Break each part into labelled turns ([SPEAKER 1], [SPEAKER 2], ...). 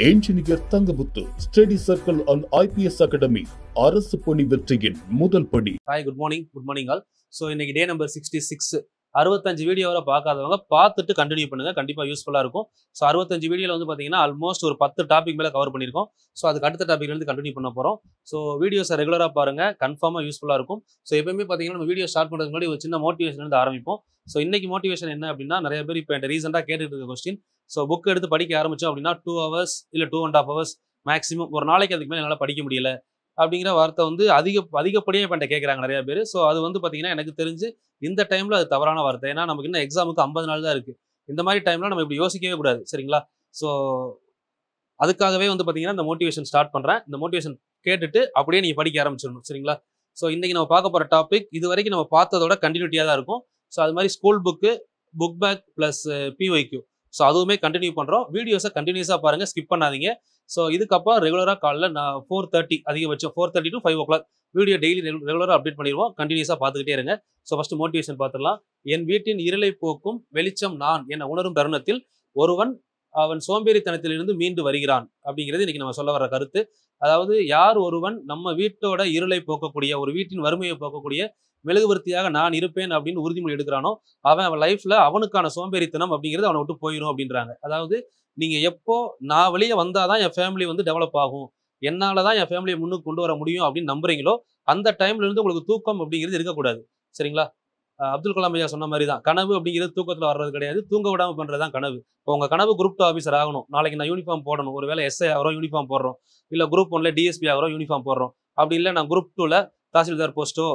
[SPEAKER 1] Engineer Thangamuthu study circle and IPS academy அரசு பணி வெற்றியின் முதல் படி.
[SPEAKER 2] Hi, good morning all. So இன்னைக்கு டே நம்பர் 66. 65 வீடியோ வரை பார்க்காதவங்க பார்த்துட்டு கண்டினியூ பண்ணுங்க, கண்டிப்பாக யூஸ்ஃபுல்லாக இருக்கும். ஸோ 65 வீடியோவில் வந்து பார்த்தீங்கன்னா ஆல்மோஸ்ட் ஒரு 10 டாபிக் மேலே கவர் பண்ணியிருக்கோம். ஸோ அதுக்கு அடுத்த டாபிக்லேருந்து கண்டினியூ பண்ண போகிறோம். ஸோ வீடியோஸை ரெகுலராக பாருங்கள், கன்ஃபார்மாக யூஸ்ஃபுல்லாக இருக்கும். ஸோ எப்பவுமே பார்த்தீங்கன்னா நம்ம வீடியோ ஸ்டார்ட் பண்ணுறதுக்கு முன்னாடி ஒரு சின்ன மோட்டிவேஷன் ஆரம்பிப்போம். ஸோ இன்னைக்கு மோட்டிவேஷன் என்ன அப்படின்னா, நிறைய பேர் இப்போ என்கிட்ட ரீசெண்டாக கேட்டுட்டு இருக்க கொஸ்டின். ஸோ புக் எடுத்து படிக்க ஆரம்பித்தோம் அப்படின்னா 2 hours இல்லை 2.5 hours மேக்ஸிமம், ஒரு நாளைக்கு அதுக்கு மேலே என்னால் படிக்க முடியல அப்படிங்கிற வார்த்தை வந்து அதிகப்படியாக இப்போ என்கிட்ட கேட்குறாங்க நிறைய பேர். ஸோ அது வந்து பார்த்தீங்கன்னா எனக்கு தெரிஞ்சு இந்த டைமில் அது தவறான வார்த்தை. ஏன்னா நமக்கு இன்னும் எக்ஸாமுக்கு 50 நாள் தான் இருக்குது. இந்த மாதிரி டைமில் நம்ம இப்படி யோசிக்கவே கூடாது, சரிங்களா? ஸோ அதுக்காகவே வந்து பார்த்தீங்கன்னா இந்த மோட்டிவேஷன் ஸ்டார்ட் பண்ணுறேன். இந்த மோட்டிவேஷன் கேட்டுட்டு அப்படியே நீங்கள் படிக்க ஆரம்பிச்சிடணும், சரிங்களா? ஸோ இன்றைக்கி நம்ம பார்க்க போகிற டாபிக் இது வரைக்கும் நம்ம பார்த்ததோட கண்டினியூட்டியாக தான் இருக்கும். ஸோ அது மாதிரி school book, book bag plus PYQ, so அதுவுமே கண்டினியூ பண்ணுறோம். வீடியோஸை கண்டினியூஸாக பாருங்கள், ஸ்கிப் பண்ணாதீங்க. ஸோ இதுக்கப்புறம் ரெகுலராக காலைல நான் 4:30 அதிகபட்சம் 4:30 to 5 o'clock வீடியோ டெய்லி ரெகுலராக அப்டேட் பண்ணிடுவோம். கண்டினியூஸாக பார்த்துக்கிட்டே இருங்க. ஸோ ஃபஸ்ட்டு மோட்டிவேஷன் பார்த்துடலாம். என் வீட்டின் இருளை போக்கும் வெளிச்சம் நான் என உணரும் தருணத்தில் ஒருவன் அவன் சோம்பேறித்தனத்திலிருந்து மீண்டு வருகிறான் அப்படிங்கிறது இன்னைக்கு நம்ம சொல்ல வர கருத்து. அதாவது யார் ஒருவன் நம்ம வீட்டோட இருளை போக்கக்கூடிய, ஒரு வீட்டின் வறுமையை போக்கக்கூடிய மெழுகுவர்த்தியாக நான் இருப்பேன் அப்படின்னு உறுதிமொழி எடுக்கிறானோ அவன் லைஃப்ல அவனுக்கான சோம்பேறித்தனம் அப்படிங்கிறது அவனை விட்டு போயிடும் அப்படின்றாங்க. அதாவது நீங்க எப்போ நான் வெளியே வந்தாதான் என் ஃபேமிலி வந்து டெவலப் ஆகும், என்னாலதான் என் ஃபேமிலியை முன்னுக்கு கொண்டு வர முடியும் அப்படின்னு நம்புறீங்களோ அந்த டைம்ல இருந்து உங்களுக்கு தூக்கம் அப்படிங்கிறது இருக்கக்கூடாது, சரிங்களா? அப்துல் கலாம் ஐயா சொன்ன மாதிரி தான், கனவு அப்படிங்கிறது தூக்கத்தில் வர்றது கிடையாது, தூங்க விடாம பண்றதுதான் கனவு. இப்போ உங்க கனவு குரூப் 2 ஆஃபீஸர் ஆகணும், நாளைக்கு நான் யூனிஃபார்ம் போடணும், ஒருவேளை எஸ்ஐ ஆகிறோம் யூனிஃபார்ம் போடுறோம், இல்லை குரூப் 1ல டிஎஸ்பி ஆகிறோம் யூனிஃபார்ம் போடுறோம், அப்படி இல்லை நான் குரூப் 2ல தாசில்தார் போஸ்ட்டோ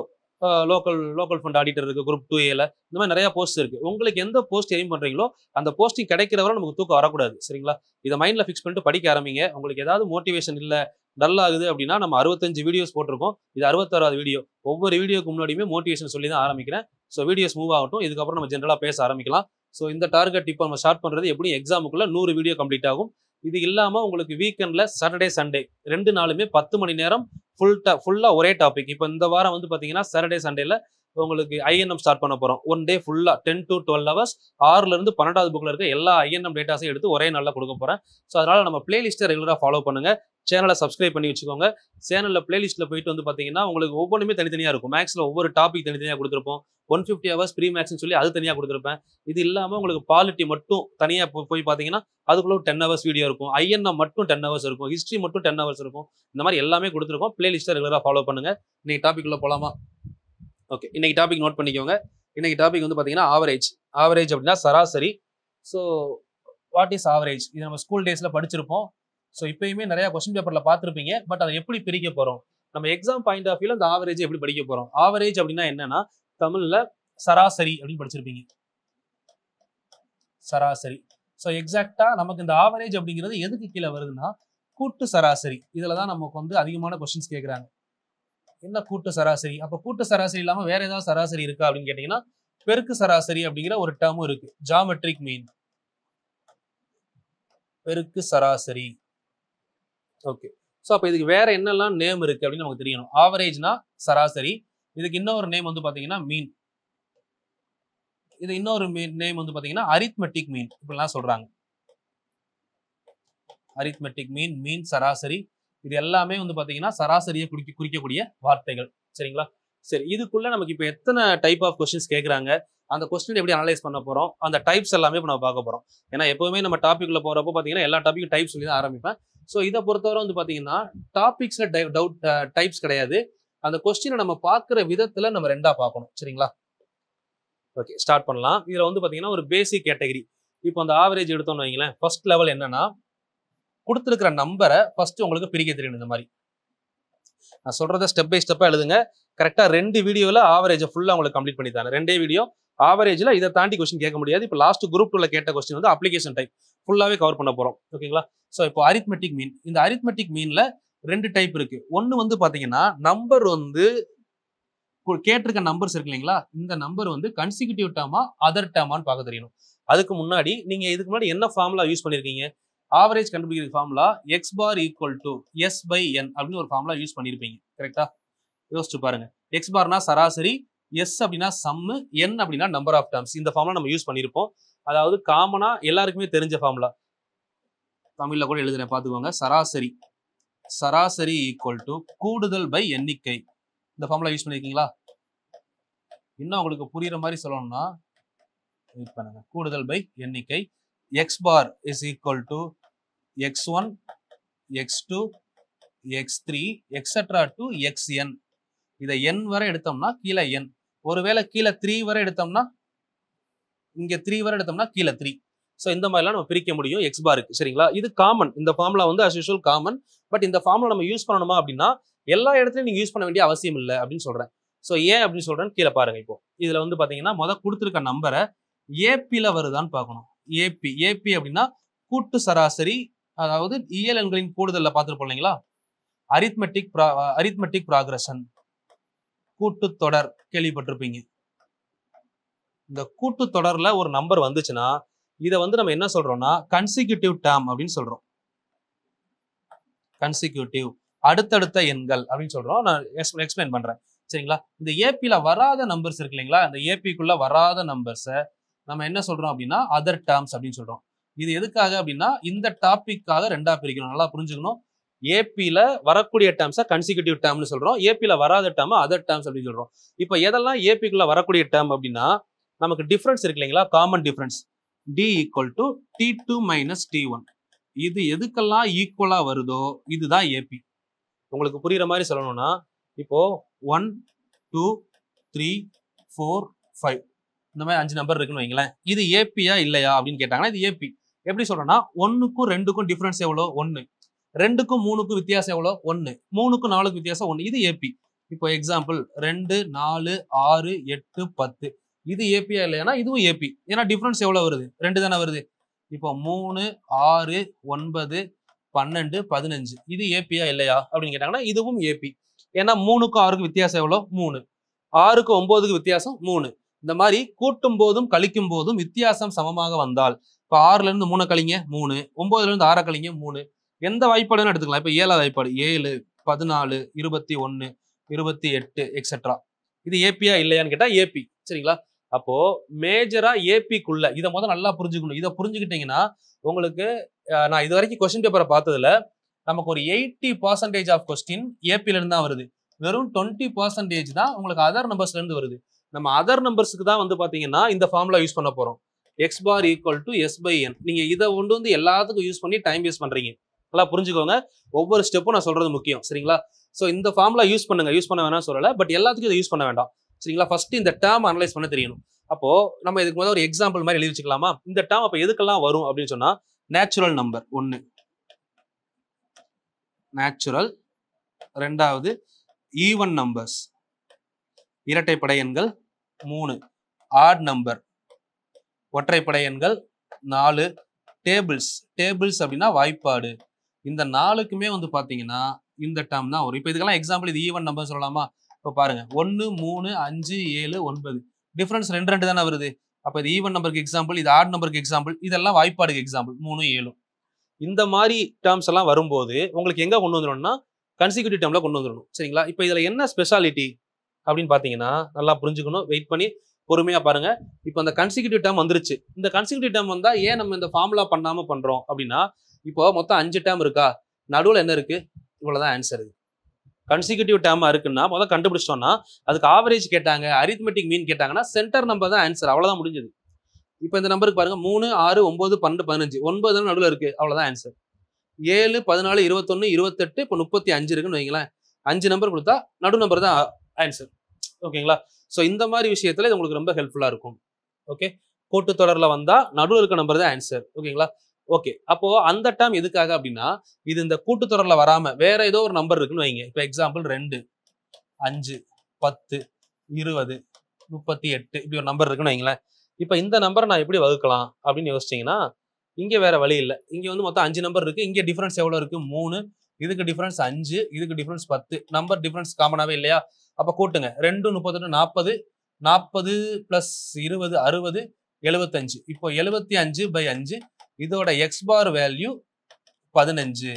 [SPEAKER 2] லோக்கல் ஃபண்ட் ஆடிட்டர் இருக்கு, குரூப் 2A இந்த மாதிரி நிறைய போஸ்ட் இருக்கு. உங்களுக்கு எந்த போஸ்ட் எய்ம் பண்றீங்களோ அந்த போஸ்டிங் கிடைக்கிறவரை நமக்கு தூக்கம் வரக்கூடாது, சரிங்களா? இதை மைண்ட்ல ஃபிக்ஸ் பண்ணிட்டு படிக்க ஆரம்பிங்க. உங்களுக்கு ஏதாவது மோட்டிவேஷன் இல்லை, டல் ஆகுது அப்படின்னா நம்ம 65 வீடியோஸ் போட்டிருக்கோம், இது 66வது வீடியோ. ஒவ்வொரு வீடியோக்கு முன்னாடியுமே மோட்டிவேஷன் சொல்லி தான் ஆரம்பிக்கிறேன். ஸோ வீடியோஸ் மூவ் ஆகட்டும், இதுக்கப்புறம் நம்ம ஜென்ரலாக பேச ஆரம்பிக்கலாம். ஸோ இந்த டார்கெட் இப்போ நம்ம ஸ்டார்ட் பண்ணுறது எப்படி எக்ஸாமுக்குள்ள 100 வீடியோ கம்ப்ளீட் ஆகும். இது இல்லாமல் உங்களுக்கு வீக்கெண்டில் சாட்டர்டே சண்டே 2 நாளுமே 10 மணி நேரம் ஃபுல்லாக ஒரே டாபிக். இப்போ இந்த வாரம் வந்து பார்த்தீங்கன்னா சாட்டர்டே சண்டேல உங்களுக்கு ஐஎன்எம் ஸ்டார்ட் பண்ண போகிறோம். 1 டே ஃபுல்லாக 10 to 12 hours 6லேருந்து 12வது புக்கில் இருக்க எல்லா ஐஎன்எம் டேட்டாஸையும் எடுத்து ஒரே நாளில் கொடுக்க போகிறேன். ஸோ அதனால் நம்ம பிளேலிஸ்ட்டை ரெகுலராக ஃபாலோ பண்ணுங்கள், சேனலை சப்ஸ்கிரைப் பண்ணி வச்சுக்கோங்க. சேனலில் பிளேலிஸ்ட்டில் போயிட்டு வந்து பார்த்தீங்கன்னா உங்களுக்கு ஒவ்வொன்றுமே தனித்தனியாக இருக்கும். மேக்ஸில் ஒவ்வொரு டாபிக் தனித்தனியாக கொடுத்துருப்போம். 150 hours ப்ரீ மேக்ஸ்னு சொல்லி அது தனியாக கொடுத்துருப்பேன். இது இல்லாமல் உங்களுக்கு பாலிட்டி மட்டும் தனியாக போய் பார்த்தீங்கன்னா அதுக்குள்ள 10 hours வீடியோ இருக்கும். ஐஎன்எம் மட்டும் 10 hours இருக்கும், ஹிஸ்ட்ரி மட்டும் 10 hours இருக்கும். இந்த மாதிரி எல்லாமே கொடுத்துருக்கோம். பிளேலிஸ்ட்டை ரெகுலராக ஃபாலோ பண்ணுங்கள். இன்னைக்கு டாபிக்குள்ளே போகலாமா? ஓகே, இன்னைக்கு டாபிக் நோட் பண்ணிக்கோங்க. இன்னைக்கு டாபிக் வந்து பார்த்தீங்கன்னா ஆவரேஜ் அப்படின்னா சராசரி. So what is average? இது நம்ம ஸ்கூல் டேஸில் படிச்சிருப்போம். ஸோ இப்பயுமே நிறைய கொஸ்டின் பேப்பரில் பார்த்துருப்பீங்க. பட் அதை எப்படி பிரிக்க போகிறோம், நம்ம எக்ஸாம் பாயிண்ட் ஆஃப் வியூல அந்த ஆவரேஜ் எப்படி படிக்க போகிறோம்? ஆவரேஜ் அப்படின்னா என்னன்னா தமிழில் சராசரி அப்படின்னு படிச்சிருப்பீங்க, சராசரி. ஸோ எக்ஸாக்டா நமக்கு இந்த ஆவரேஜ் அப்படிங்கிறது எதுக்கு கீழே வருதுன்னா கூட்டு சராசரி. இதில் தான் நமக்கு வந்து அதிகமான கொஸ்டின்ஸ் கேட்குறாங்க. என்ன கூட்டு சராசரி? அப்போ கூட்டு சராசரி இல்லாமல் வேற ஏதாவது சராசரி இருக்கா அப்படின்னு கேட்டீங்கன்னா பெருக்கு சராசரி அப்படிங்கிற ஒரு டேர்மும் இருக்கு, ஜியோமெட்ரிக் மீன், பெருக்கு சராசரி. ஓகே, ஸோ அப்போ இதுக்கு வேற என்னெல்லாம் நேம் இருக்கு அப்படின்னு நமக்கு தெரியணும். ஆவரேஜ்னா சராசரி, இதுக்கு இன்னொரு நேம் வந்து பார்த்தீங்கன்னா மீன், இது இன்னொரு நேம் வந்து பார்த்தீங்கன்னா அரித்மெட்டிக் மீன், இப்படிலாம் சொல்றாங்க. அரித்மெட்டிக் மீன், மீன், சராசரி, இது எல்லாமே வந்து பார்த்தீங்கன்னா சராசரியை குறிக்கக்கூடிய வார்த்தைகள், சரிங்களா? சரி, இதுக்குள்ள நமக்கு இப்போ எத்தனை டைப் ஆஃப் கொஸ்டின்ஸ் கேட்குறாங்க, அந்த கொஸ்டின் எப்படி அனலைஸ் பண்ண போறோம், அந்த டைப்ஸ் எல்லாமே இப்போ நம்ம பார்க்க போறோம். ஏன்னா எப்பவுமே நம்ம டாபிக்ல போறப்போ பார்த்தீங்கன்னா எல்லா டாபிக்கும் டைப் சொல்லி தான் ஆரம்பிப்பேன். ஸோ இதை பொறுத்தவரை வந்து பார்த்தீங்கன்னா டாபிக்ஸ்ல டைப்ஸ் கிடையாது, அந்த கொஸ்டினை நம்ம பார்க்குற விதத்துல நம்ம ரெண்டா பார்க்கணும், சரிங்களா? ஓகே, ஸ்டார்ட் பண்ணலாம். இதுல வந்து பார்த்தீங்கன்னா ஒரு பேசிக் கேட்டகரி. இப்போ அந்த ஆவரேஜ் எடுத்தோம்னு வைங்களேன், ஃபர்ஸ்ட் லெவல் என்னன்னா கொடுத்துருக்கிற நம்பரை ஃபர்ஸ்ட் உங்களுக்கு பிரிக்க தெரியணும். இந்த மாதிரி நான் சொல்றதை ஸ்டெப் பை ஸ்டெப்பா எழுதுங்க. கரெக்டா 2 வீடியோவில் ஆவரேஜை ஃபுல்லாக உங்களுக்கு கம்ப்ளீட் பண்ணி தரேன். 2 வீடியோ ஆவரேஜில் இதை தாண்டி கொஸ்டின் கேட்க முடியாது. இப்போ லாஸ்ட் குரூப் 2ல கேட்ட கொஸ்டின் வந்து அப்ளிகேஷன் டைப் ஃபுல்லாகவே கவர் பண்ண போறோம், ஓகேங்களா? ஸோ இப்போ அரித்மெட்டிக் மீன், இந்த அரித்மெட்டிக் மீன்ல 2 டைப் இருக்கு. ஒன்று வந்து பார்த்தீங்கன்னா நம்பர் வந்து கேட்டிருக்க நம்பர்ஸ் இருக்கு இல்லைங்களா, இந்த நம்பர் வந்து கன்சிக்யூட்டிவ் டேர்மா அதர் டேர்மான்னு பார்க்க தெரியணும். அதுக்கு முன்னாடி நீங்க இதுக்கு முன்னாடி என்ன ஃபார்முலா யூஸ் பண்ணிருக்கீங்க? ஆவரேஜ் கண்டுபிடிக்கிற formula x bar equal to s/n அப்படின்னு ஒரு ஃபார்முலா யூஸ் பண்ணிருப்பீங்க, கரெக்டா? யோசிச்சு பாருங்க. x பார்னா சராசரி, s அப்படின்னா சம்மு, n அப்படின்னா நம்பர் ஆஃப் டேர்ம்ஸ். இந்த ஃபார்முலா நம்ம யூஸ் பண்ணியிருப்போம். அதாவது காமனா எல்லாருக்குமே தெரிஞ்ச ஃபார்முலா. தமிழ்ல கூட எழுதுறேன் பாத்துக்கோங்க. சராசரி சராசரி ஈக்குவல் டு கூடுதல் பை எண்ணிக்கை. இந்த ஃபார்முலா யூஸ் பண்ணிருக்கீங்களா? இன்னும் உங்களுக்கு புரியுற மாதிரி சொல்லணும்னா வெயிட் பண்ணுங்க. கூடுதல் பை எண்ணிக்கை x bar is equal to x1 x2 x3 etcetera to xn. இதை n வரை எடுத்தோம்னா கீழே n. ஒருவேளை கீழே 3 வரை எடுத்தோம்னா இங்க 3 வரை எடுத்தோம்னா கீழே 3. ஸோ இந்த மாதிரிலாம் நம்ம பிரிக்க முடியும் எக்ஸ் பாருக்கு. சரிங்களா? இது காமன். இந்த ஃபார்முலா வந்து அஸ் யூஷுவல் காமன். பட் இந்த ஃபார்முலா நம்ம யூஸ் பண்ணணுமா அப்படின்னா எல்லா இடத்துலையும் நீங்க யூஸ் பண்ண வேண்டிய அவசியம் இல்லை அப்படின்னு சொல்றேன். ஸோ ஏன் அப்படின்னு சொல்றேன்னு கீழே பாருங்க. இப்போ இதுல வந்து பாத்தீங்கன்னா கொடுத்துருக்க நம்பரை ஏபில வருதான்னு பார்க்கணும். ஏபி அப்படின்னா கூட்டு சராசரி, அதாவது இயல் எண்களின் கூடுதல்ல பார்த்துட்டு போனீங்களா? அரித்மெட்டிக் ப்ராக்ரஷன், கூட்டு தொடர் கேள்விப்பட்டிருப்பீங்க. இந்த கூட்டு தொடர்ல ஒரு நம்பர் வந்துச்சுன்னா இதை வந்து நம்ம என்ன சொல்றோம்னா கன்சிக்யூட்டிவ் டேர்ம் அப்படின்னு சொல்றோம். கன்சிக்யூட்டிவ் அடுத்தடுத்த எண்கள் அப்படின்னு சொல்றோம். நான் எக்ஸ்பிளைன் பண்றேன். சரிங்களா? இந்த ஏபில வராத நம்பர்ஸ் இருக்கு இல்லைங்களா? இந்த ஏபிக்குள்ள வராத நம்பர்ஸை நம்ம என்ன சொல்றோம் அப்படின்னா அதர் டேர்ம்ஸ் அப்படின்னு சொல்றோம். இது எதுக்காக அப்படின்னா இந்த டாபிக்காக ரெண்டா பிரிக்கணும். நல்லா புரிஞ்சுக்கணும். ஏபில வரக்கூடிய டேர்ம்ஸை கன்சிக்யூட்டிவ் டேர்ம்னு சொல்றோம். ஏபில வராத டேர்ம் அதர் டேர்ம்ஸ் அப்படின்னு சொல்றோம். இப்போ எதெல்லாம் ஏபிக்குள்ள வரக்கூடிய டேர்ம் அப்படின்னா நமக்கு டிஃபரன்ஸ் இருக்கு இல்லைங்களா? Common difference D equal to T2 minus T1. இது எதுக்கெல்லாம் ஈக்குவலா வருதோ இதுதான் ஏபி. உங்களுக்கு புரியுற மாதிரி சொல்லணும்னா இப்போ 1 2 3 4 5 இந்த மாதிரி 5 நம்பர் இருக்குன்னு வைங்களேன். இது ஏபியா இல்லையா அப்படின்னு கேட்டாங்கன்னா இது ஏபி. எப்படி சொல்றேன்னா 1க்கும் 2க்கும் டிஃபரன்ஸ் எவ்வளோ? 1. 2க்கும் 3க்கும் வித்தியாசம் எவ்வளோ? 1. 3க்கும் 4க்கும் வித்தியாசம் 1. இது ஏபி. இப்போ எக்ஸாம்பிள் 2 4 6 8 10 இது ஏபியா இல்லையானா இதுவும் ஏபி. ஏன்னா டிஃபரன்ஸ் எவ்வளவு வருது? 2 தானே வருது. இப்போ 3 6 9 12 15 இது ஏபியா இல்லையா அப்படின்னு கேட்டாங்கன்னா இதுவும் ஏபி. ஏன்னா 3க்கும் 6க்கும் வித்தியாசம் எவ்வளோ? 3. 6க்கும் 9க்கு வித்தியாசம் 3. இந்த மாதிரி கூட்டும் போதும் கழிக்கும் போதும் வித்தியாசம் சமமாக வந்தால் இப்போ 6ல இருந்து 3 கழிங்க 3, 9ல இருந்து 6 கழிங்க 3. எந்த வாய்ப்பாடுன்னு எடுத்துக்கலாம். இப்போ 7வது வாய்ப்பாடு 7 14 21 28 எக்ஸெட்ரா. இது ஏபியா இல்லையான்னு கேட்டா ஏபி. சரிங்களா? அப்போ மேஜரா ஏபிக்குள்ள இதை நல்லா புரிஞ்சுக்கணும். இதை புரிஞ்சுக்கிட்டீங்கன்னா உங்களுக்கு நான் இது வரைக்கும் கொஸ்டின் பேப்பரை பார்த்ததுல நமக்கு ஒரு 80% ஆஃப் கொஸ்டின் ஏபில இருந்து தான் வருது. வெறும் 20% தான் உங்களுக்கு அதர் நம்பர்ஸ்ல இருந்து வருது. நம்ம அதர் நம்பர்ஸ்க்கு தான் வந்து பாத்தீங்கன்னா இந்த ஃபார்முலா யூஸ் பண்ண போறோம். X bar equal to s by n. நீங்க இதை கொண்டு வந்து எல்லாத்துக்கும் யூஸ் பண்ணி டைம் வேஸ்ட் பண்றீங்க. நல்லா புரிஞ்சுக்கோங்க. ஒவ்வொரு ஸ்டெப்பும் நான் சொல்றது முக்கியம். சரிங்களா? ஸோ இந்த ஃபார்முலா யூஸ் பண்ணுங்க. யூஸ் பண்ண வேணாம் சொல்லல. பட் எல்லாத்துக்கும் இதை யூஸ் பண்ண வேண்டாம். சரிங்களா? ஃபர்ஸ்ட் இந்த டேர்ம் அனலைஸ் பண்ண தெரியணும். அப்போ நம்ம இதுக்கு முதல்ல ஒரு எக்ஸாம்பிள் மாதிரி எழுதி வச்சுக்கலாமா? இந்த டேர்ம் அப்ப எதுக்கெல்லாம் வரும் அப்படின்னு சொன்னா நேச்சுரல் நம்பர் 1, நேச்சுரல் 2வது ஈவன் நம்பர்ஸ் இரட்டைப்படை எண்கள் 3, ஆட் நம்பர் ஒற்றைப்படை எண்கள் 4, டேபிள்ஸ் அப்படின்னா வாய்ப்பாடு. இந்த 4க்குமே வந்து பாத்தீங்கன்னா இந்த டேர்ம் தான் வரும். இப்போ இதுக்கெல்லாம் எக்ஸாம்பிள் இது ஈவன் நம்பர் சொல்லலாமா? இப்போ பாருங்க 1 3 5 7 9 டிஃபரன்ஸ் 2 தானே வருது. அப்போ இது ஈவன் நம்பருக்கு எக்ஸாம்பிள், இது ஆட் நம்பருக்கு எக்ஸாம்பிள், இதெல்லாம் வாய்ப்பாடுக்கு எக்ஸாம்பிள் 3 7. இந்த மாதிரி டேர்ம்ஸ் எல்லாம் வரும்போது உங்களுக்கு எங்க கொண்டு வந்துடணும்னா கன்சிக்யூட்டிவ் டேர்ம்ல கொண்டு வந்துடணும். சரிங்களா? இப்போ இதுல என்ன ஸ்பெஷாலிட்டி அப்படின்னு பாத்தீங்கன்னா நல்லா புரிஞ்சுக்கணும். வெயிட் பண்ணி பொறுமையா பாருங்க. இப்போ அந்த கன்சிக்யூட்டிவ் டேர்ம் வந்துருச்சு. இந்த கன்சிக்யூட்டிவ் டேர்ம் வந்தா ஏன் நம்ம இந்த ஃபார்முலா பண்ணாம பண்றோம் அப்படின்னா இப்போ மொத்தம் 5 டேர்ம் இருக்கா, நடுவில் என்ன இருக்கு? இவ்வளவுதான் ஆன்சர். கன்சிக்யூட்டிவ் டேர்மா இருக்குன்னா முதல்ல கண்டுபிடிச்சிட்டோம்னா அதுக்கு ஆவரேஜ் கேட்டாங்க, அரித்மெட்டிக் மீன் கேட்டாங்கன்னா சென்டர் நம்பர் தான் ஆன்சர். அவ்வளவுதான் முடிஞ்சது. இப்போ இந்த நம்பருக்கு பாருங்க 3 6 9 12 15 9 நடுவில் இருக்கு. அவ்வளவுதான் ஆன்சர். 7 14 21 28 இப்போ 35 இருக்குன்னு வைங்களேன். 5 நம்பர் கொடுத்தா நடு நம்பர் தான் ஆன்சர். ஓகேங்களா? ஸோ இந்த மாதிரி விஷயத்துல இது உங்களுக்கு ரொம்ப ஹெல்ப்ஃபுல்லா இருக்கும். ஓகே, கூட்டுத்தொடர்ல வந்தா நடுவில் இருக்க நம்பர் தான் ஆன்சர். ஓகேங்களா? ஓகே, அப்போ அந்த டேர்ம் எதுக்காக அப்படின்னா இது இந்த கூட்டுத்தொடர்ல வராம வேற ஏதோ ஒரு நம்பர் இருக்குன்னு வைங்க. இப்போ எக்ஸாம்பிள் 2 5 10 20 38 இப்படி ஒரு நம்பர் இருக்குன்னு வைங்களேன். இப்போ இந்த நம்பரை நான் எப்படி வகுக்கலாம் அப்படின்னு யோசிச்சீங்கன்னா இங்க வேற வழி இல்லை. இங்க வந்து மொத்தம் 5 நம்பர் இருக்கு. இங்க டிஃபரன்ஸ் எவ்வளவு இருக்கு? 3. இதுக்கு டிஃபரன்ஸ் 5, இதுக்கு டிஃபரன்ஸ் 10. நம்பர் டிஃபரன்ஸ் காமனாவே இல்லையா? அப்ப கூட்டுங்க 2 38 40 40 பிளஸ் 20 60 75. இப்போ 75/5 இதோட எக்ஸ் பார் வேல்யூ 15.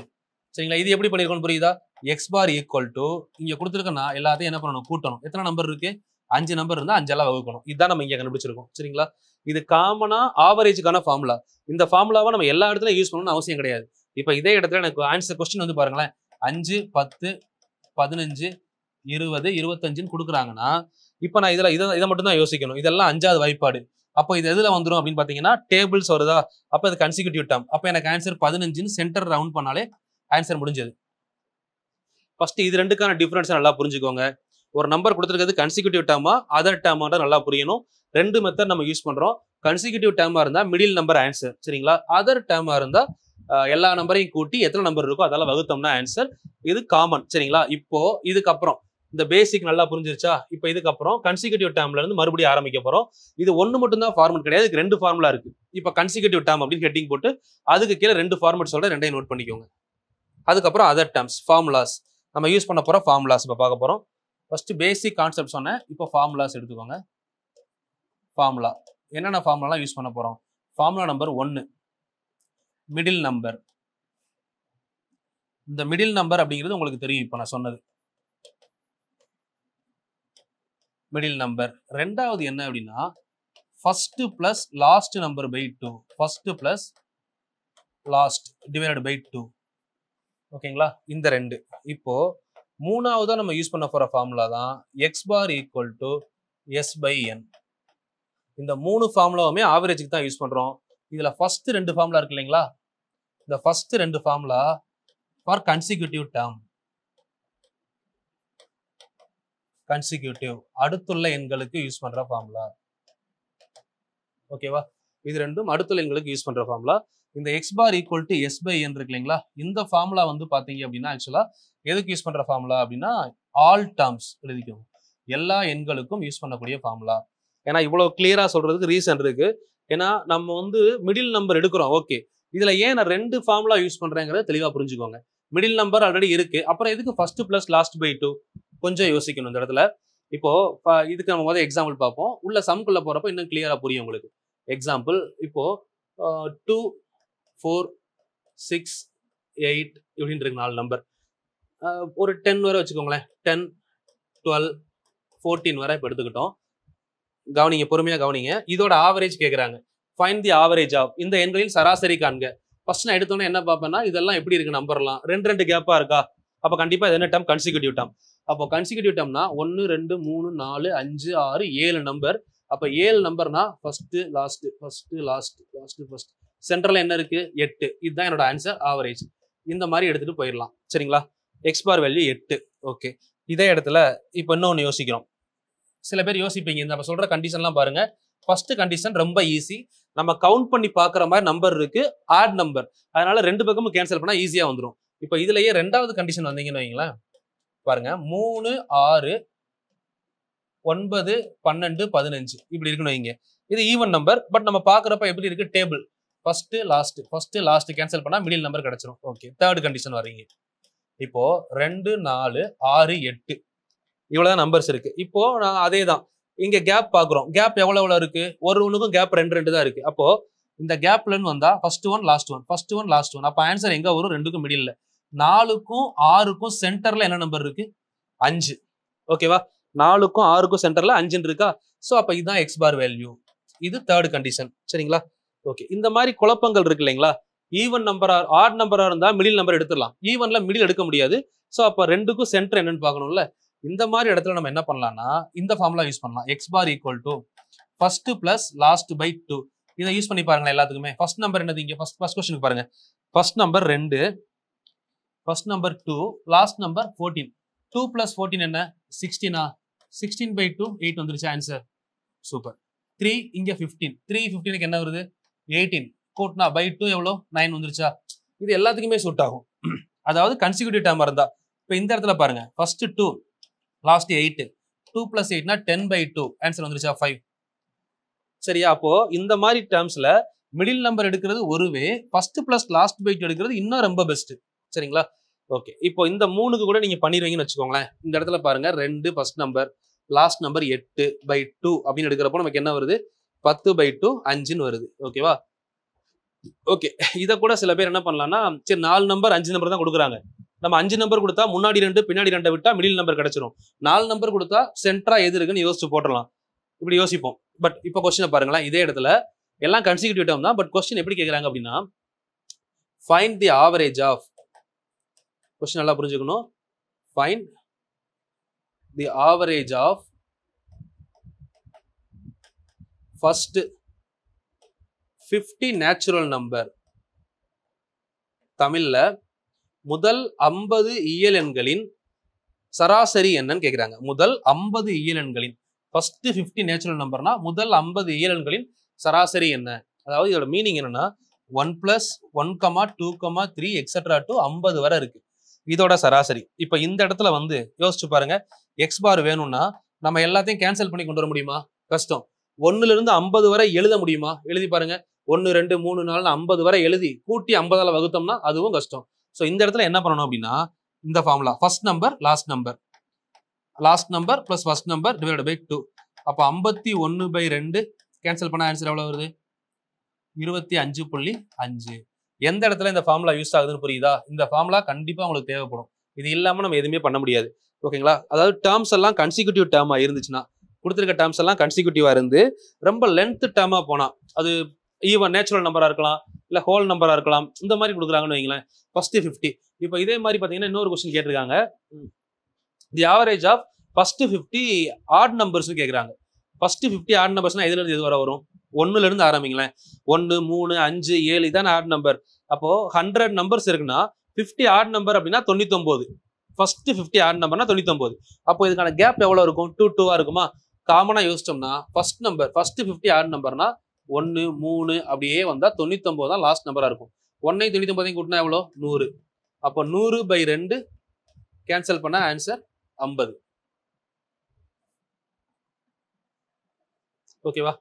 [SPEAKER 2] சரிங்களா? இது எப்படி பண்ணிருக்கோம் புரியுதா? எக்ஸ் பார் ஈக்குவல் டு இங்க கொடுத்துருக்கோம்னா எல்லாத்தையும் என்ன பண்ணணும்? கூட்டணும். எத்தனை நம்பர் இருக்கு? 5 நம்பர் இருந்தா 5 எல்லாம் வகுக்கணும். இதுதான் நம்ம இங்க கண்டுபிடிச்சிருக்கோம். சரிங்களா? இது காமனா ஆவரேஜுக்கான ஃபார்முலா. இந்த ஃபார்முலாவை நம்ம எல்லா இடத்துலயும் யூஸ் பண்ணணும்னு அவசியம் கிடையாது. இப்போ இதே இடத்துல எனக்கு ஆன்சர் கொஸ்டின் வந்து பாருங்களேன், 5, 10, 15, 20, 25ன்னு கொடுக்குறாங்கன்னா, இப்போ நான் இதை மட்டும் தான் யோசிக்கணும். இதெல்லாம் 5வது வாய்ப்பாடு. அப்போ இது எதுல வந்துடும் அப்படின்னு பாத்தீங்கன்னா டேபிள்ஸ் வருதா, அப்போ இது கன்சிக்யூட்டிவ் டேர்ம். அப்போ எனக்கு ஆன்சர் 15ன்னு சென்டர் ரவுண்ட் பண்ணாலே ஆன்சர் முடிஞ்சது. ஃபர்ஸ்ட் இது ரெண்டுக்கான டிஃபரன்ஸ் நல்லா புரிஞ்சுக்கோங்க. ஒரு நம்பர் கொடுத்துருக்கிறது கன்சிக்யூட்டிவ் டேர்மா அதர் டேர்மாட்ட நல்லா புரியணும். ரெண்டு மெத்தட் நம்ம யூஸ் பண்றோம். கன்சிக்யூட்டிவ் டேர்மா இருந்தா மிடில் நம்பர் ஆன்சர், சரிங்களா? அதர் டேர்மா இருந்தா எல்லா நம்பரையும் கூட்டி எத்தனை நம்பர் இருக்கோ அதெல்லாம் வகுத்தோம்னா ஆன்சர். இது காமன், சரிங்களா? இப்போ இதுக்கப்புறம் இந்த பேசிக் நல்லா புரிஞ்சிருச்சா? இப்போ இதுக்கப்புறம் கன்சிக்யூட்டிவ் டேர்ம்ல இருந்து மறுபடியும் ஆரம்பிக்க போறோம். இது ஒன்னு மட்டும் தான் ஃபார்முலா கிடையாது, இதுக்கு ரெண்டு ஃபார்முலா இருக்கு. இப்போ கன்சிக்யூட்டிவ் டேர்ம் அப்படின்னு ஹெட்டிங் போட்டு அதுக்கு கீழே ரெண்டு ஃபார்மேட் சொல்ற, ரெண்டையும் நோட் பண்ணிக்கோங்க. அதுக்கப்புறம் அதர் டேர்ம்ஸ், ஃபார்முலாஸ், நம்ம யூஸ் பண்ண போற ஃபார்முலாஸ் இப்போ பார்க்க போறோம். ஃபர்ஸ்ட் பேசிக் கான்செப்ட் சொன்னேன், இப்போ ஃபார்முலாஸ் எடுத்துக்கோங்க. ஃபார்முலா என்னென்ன ஃபார்முலாலாம் யூஸ் பண்ண போறோம்? Formula number 1 middle number. இந்த மிடில் நம்பர் அப்படிங்கிறது உங்களுக்கு தெரியும், இப்போ நான் சொன்னது மிடில் நம்பர். ரெண்டாவது என்ன அப்படின்னா first plus last number by 2, first plus last divided by 2. ஓகேங்களா? இந்த ரெண்டு. இப்போ மூணாவதா நம்ம யூஸ் பண்ண போற ஃபார்முலா தான் x bar equal to s by n. இந்த மூணு ஃபார்முலாவுமே ஆவரேஜுக்கு தான் யூஸ் பண்றோம். இதுல ஃபர்ஸ்ட் ரெண்டு ஃபார்முலா இருக்கு இல்லைங்களா, இந்த ஃபர்ஸ்ட் ரெண்டு formula for consecutive term. Consecutive அடுத்துள்ள எண்களுக்கு யூஸ் பண்ற ஃபார்முலா. ஓகேவா? இது ரெண்டும் அடுத்துள்ள எண்களுக்கு யூஸ் பண்ற ஃபார்முலா. இந்த x bar equal to s by n இருக்கு இல்லைங்களா, இந்த ஃபார்முலா வந்து பாத்தீங்க அப்படின்னா ஆக்சுவலா எதுக்கு யூஸ் பண்ற ஃபார்முலா அப்படின்னா ஆல் டேர்ம்ஸ் எழுதிக்கோங்க, எல்லா எண்களுக்கும் யூஸ் பண்ணக்கூடிய ஃபார்முலா. ஏன்னா இவ்வளவு கிளியரா சொல்றதுக்கு ரீசன் இருக்கு. ஏன்னா நம்ம வந்து மிடில் நம்பர் எடுக்கிறோம், ஓகே, இதுல ஏன் நான் ரெண்டு ஃபார்முலா யூஸ் பண்றேங்கிறத தெளிவா புரிஞ்சுக்கோங்க. மிடில் நம்பர் ஆல்ரெடி இருக்கு, அப்புறம் எதுக்கு ஃபர்ஸ்ட் பிளஸ் லாஸ்ட் பை 2 கொஞ்சம் யோசிக்கணும் இந்த இடத்துல. இப்போ இதுக்கு நம்ம முதல்ல எக்ஸாம்பிள் பார்ப்போம். உள்ள சம்குள்ள போறப்ப இன்னும் கிளியரா புரியும் உங்களுக்கு. எக்ஸாம்பிள் இப்போ 2, 4, 6, 8 இப்படின்னு இருக்கு 4 நம்பர். ஒரு 10 வரை வச்சுக்கோங்களேன், 10, 12, 14 வரை இப்போ எடுத்துக்கிட்டோம். கவனிங்க, பொறுமையா கவனிங்க. இதோட ஆவரேஜ் கேட்குறாங்க. ஃபைண்ட் தி ஆவரேஜ் ஆஃப் இந்த எண்களின் சராசரி காண்க. ஃபர்ஸ்ட் நான் எடுத்தோன்னே என்ன பார்ப்பேன்னா இதெல்லாம் எப்படி இருக்கு நம்பர்லாம், ரெண்டு கேப்பா இருக்கா, அப்போ கண்டிப்பா இது என்ன டேர்ம், கன்சிக்யூட்டிவ் டேர்ம். அப்போ கன்சிக்யூட்டிவ் டேர்ம்னா 1, 2, 3, 4, 5, 6, 7 நம்பர். அப்போ 7 நம்பர்னா first last, first last, last first, சென்டர்ல என்ன இருக்கு 8. இதுதான் என்னோட ஆன்சர், ஆவரேஜ். இந்த மாதிரி எடுத்துட்டு போயிடலாம், சரிங்களா? எக்ஸ் பார் வேல்யூ 8. ஓகே, இதே இடத்துல இப்போ இன்னொன்று யோசிக்கிறோம். சில பேர் யோசிப்பீங்க, இந்த நம்ம சொல்ற கண்டிஷன்லாம் பாருங்க. ஃபர்ஸ்ட் கண்டிஷன் ரொம்ப ஈஸி, நம்ம கவுண்ட் பண்ணி பாக்குற மாதிரி நம்பர் இருக்கு, ஆட் நம்பர், அதனால ரெண்டு பக்கமும் கேன்சல் பண்ணா ஈஸியா வந்துடும். இப்போ இதுலயே ரெண்டாவது கண்டிஷன் வந்தீங்கன்னு வைங்களேன், பாருங்க 3, 6, 9, 12, 15 இப்படி இருக்குன்னு வைங்க. இது ஈவன் நம்பர், பட் நம்ம பாக்குறப்ப எப்படி இருக்கு டேபிள், ஃபர்ஸ்ட் லாஸ்ட் கேன்சல் பண்ணா மிடில் நம்பர் கிடைச்சிரும். ஓகே, தேர்ட் கண்டிஷன் வர்றீங்க. இப்போ 2, 4, 6, 8 இவ்வளவுதான் நம்பர்ஸ் இருக்கு. இப்போ நான் அதே தான் இங்க கேப் பாக்குறோம். கேப் எவ்வளவு இருக்கு, ஒரு ஒண்ணுக்கும் கேப் 2 தான் இருக்கு. அப்போ இந்த கேப்ல இருந்து வந்தா first one last one, first one last one. அப்ப ஆன்சர் எங்க வரும், ரெண்டுக்கும் மிடில்ல. 4க்கும் 6க்கும் சென்டர்ல என்ன நம்பர் இருக்கு, 5. ஓகேவா? 4க்கும் 6க்கும் சென்டர்ல 5 இருக்கா. சோ அப்ப இதுதான் எக்ஸ் பார் வேல்யூ. இது தேர்ட் கண்டிஷன், சரிங்களா? ஓகே, இந்த மாதிரி குழப்பங்கள் இருக்கு இல்லைங்களா? ஈவன் நம்பரா ஆட் நம்பரா இருந்தா மிடில் நம்பர் எடுத்துடலாம், ஈவன்ல மிடில் எடுக்க முடியாது. சோ அப்ப ரெண்டுக்கும் சென்டர் என்னன்னு பார்க்கணும்ல. இந்த மாதிரி இடத்துல நம்ம என்ன பண்ணலாம்னா இந்த ஃபார்முலா யூஸ் பண்ணலாம். X bar equal to first plus last by 2. இதை யூஸ் பண்ணி பாருங்க எல்லாத்துக்குமே. ஃபர்ஸ்ட் நம்பர் என்னது, இங்க ஃபர்ஸ்ட் கொஸ்டினுக்கு பாருங்க. First number 2, first number 2, last number 14. 2 plus 14 என்ன 16. 16 by 2 8 வந்துருச்சு ஆன்சர். சூப்பர். 3 இங்க 15, 3 15க்கு என்ன வருது 18. கூட்டினா by 2 எவ்வளோ 9 வந்துருச்சா. இது எல்லாத்துக்குமே சூட் ஆகும், அதாவது கன்சிக்யூட்டிவ் டேர்மா இருந்தா. இப்போ இந்த இடத்துல பாருங்க, first 2 last 8, 2 plus 8 10 by 2 answer வந்துருச்சா 5. சரியா? அப்போ இந்த மாதிரி டேர்ம்ஸ்ல மிடில் நம்பர் எடுக்கிறது ஒருவே, ஃபர்ஸ்ட் பிளஸ் லாஸ்ட் பை 2 எடுக்கிறது இன்னும் ரொம்ப பெஸ்ட், சரிங்களா? ஓகே, இப்போ இந்த 3க்கு கூட நீங்க பண்ணிடுவீங்கன்னு வச்சுக்கோங்களேன். இந்த இடத்துல பாருங்க 2 first number, last number 8 by 2 அப்படின்னு எடுக்கிறப்போ நமக்கு என்ன வருது 10 by 2 5ன்னு வருது. ஓகேவா? ஓகே, இதை கூட சில பேர் என்ன பண்ணலாம்னா, சரி 4 நம்பர் 5 நம்பர் தான் கொடுக்குறாங்க, நம்ம 5 நம்பர் கொடுத்தா முன்னாடி 2 பின்னாடி 2 விட்டா மிடில் நம்பர் கிடைச்சிரும். 4 நம்பர் கொடுத்தா சென்டரா எது இருக்குன்னு யோசிச்சு போட்டுடலாம், இப்படி யோசிப்போம். பட் இப்போ கொஸ்டினை பாருங்களேன், இதே இடத்துல எல்லாம் கன்சிக்யூட்டிவ் டேர்ம் தான், பட் கொஸ்டின் எப்படி கேட்குறாங்க அப்படின்னா find the average of, question நல்லா புரிஞ்சுக்கணும், find the average of first 50 natural number. தமிழ்ல முதல் 50 இயல் எண்களின் சராசரி என்னன்னு கேக்குறாங்க. முதல் 50 இயல் எண்களின் ஃபர்ஸ்ட் 50 நேச்சுரல் நம்பர்னா முதல் 50 இயல் எண்களின் சராசரி என்ன? அதாவது இதோட மீனிங் என்னன்னா 1 + 1, 2, 3 எக்ஸெட்ரா டு 50 வரை இருக்கு. இதோட சராசரி. இப்ப இந்த இடத்துல வந்து யோசிச்சு பாருங்க, எக்ஸ் பார் வேணும்னா நம்ம எல்லாத்தையும் கேன்சல் பண்ணி கொண்டு வர முடியுமா? கஷ்டம். 1ல இருந்து 50 வரை எழுத முடியுமா? எழுதி பாருங்க. 1, 2, 3, 4 50 வரை எழுதி கூட்டி 50ஆல வகுத்தோம்னா அதுவும் கஷ்டம். ஸோ இந்த இடத்துல என்ன பண்ணணும் அப்படின்னா இந்த formula first number last number plus first number divide by 2. அப்போ 51/2 கேன்சல் பண்ண ஆன்சர் எவ்வளவு வருது? 25.5. எந்த இடத்துல இந்த ஃபார்முலா யூஸ் ஆகுதுன்னு புரியுதா? இந்த ஃபார்முலா கண்டிப்பா உங்களுக்கு தேவைப்படும். இது இல்லாம நம்ம எதுவுமே பண்ண முடியாது. ஓகேங்களா? அதாவது டேர்ம்ஸ் எல்லாம் கன்சிக்யூட்டிவ் டேர்மா இருந்துச்சுன்னா, கொடுத்துருக்க டேர்ம்ஸ் எல்லாம் கன்சிக்யூட்டிவா இருந்து ரொம்ப லென்த் டேர்மா போனா, அது ஈவன் நேச்சுரல் நம்பரா இருக்கலாம், இல்ல ஹோல் நம்பரா இருக்கலாம், இந்த மாதிரி கொடுக்குறாங்கன்னு வைங்களேன். ஃபர்ஸ்ட் 50. இப்போ இதே மாதிரி பாத்தீங்கன்னா இன்னொரு கொஸ்டின் கேட்டிருக்காங்க, the average of first 50 odd numbers கேக்குறாங்க. ஃபர்ஸ்ட் 50 ஆட் நம்பர்ஸ்னா எதுல இருந்து எது வரை வரும்? 1ல இருந்து ஆரம்பிங்களேன். 1, 3, 5, 7 இதான் ஆட் நம்பர். அப்போ 100 நம்பர்ஸ் இருக்குன்னா 50 ஆட் நம்பர் அப்படின்னா 99. ஃபர்ஸ்ட் 50 ஆட் நம்பர்னா 99. அப்போ இதுக்கான கேப் எவ்வளவு இருக்கும்? 2, 2 இருக்குமா? காமனா யோசிச்சோம்னா ஃபர்ஸ்ட் 50 ஆட் நம்பர்னா 1, 3 அப்படியே வந்தா 99 தான் லாஸ்ட் நம்பரா இருக்கும். 1 99 கூட்டினா எவ்வளோ? 100. அப்போ 100/2 கேன்சல் பண்ண ஆன்சர் 50. ஓகேவா?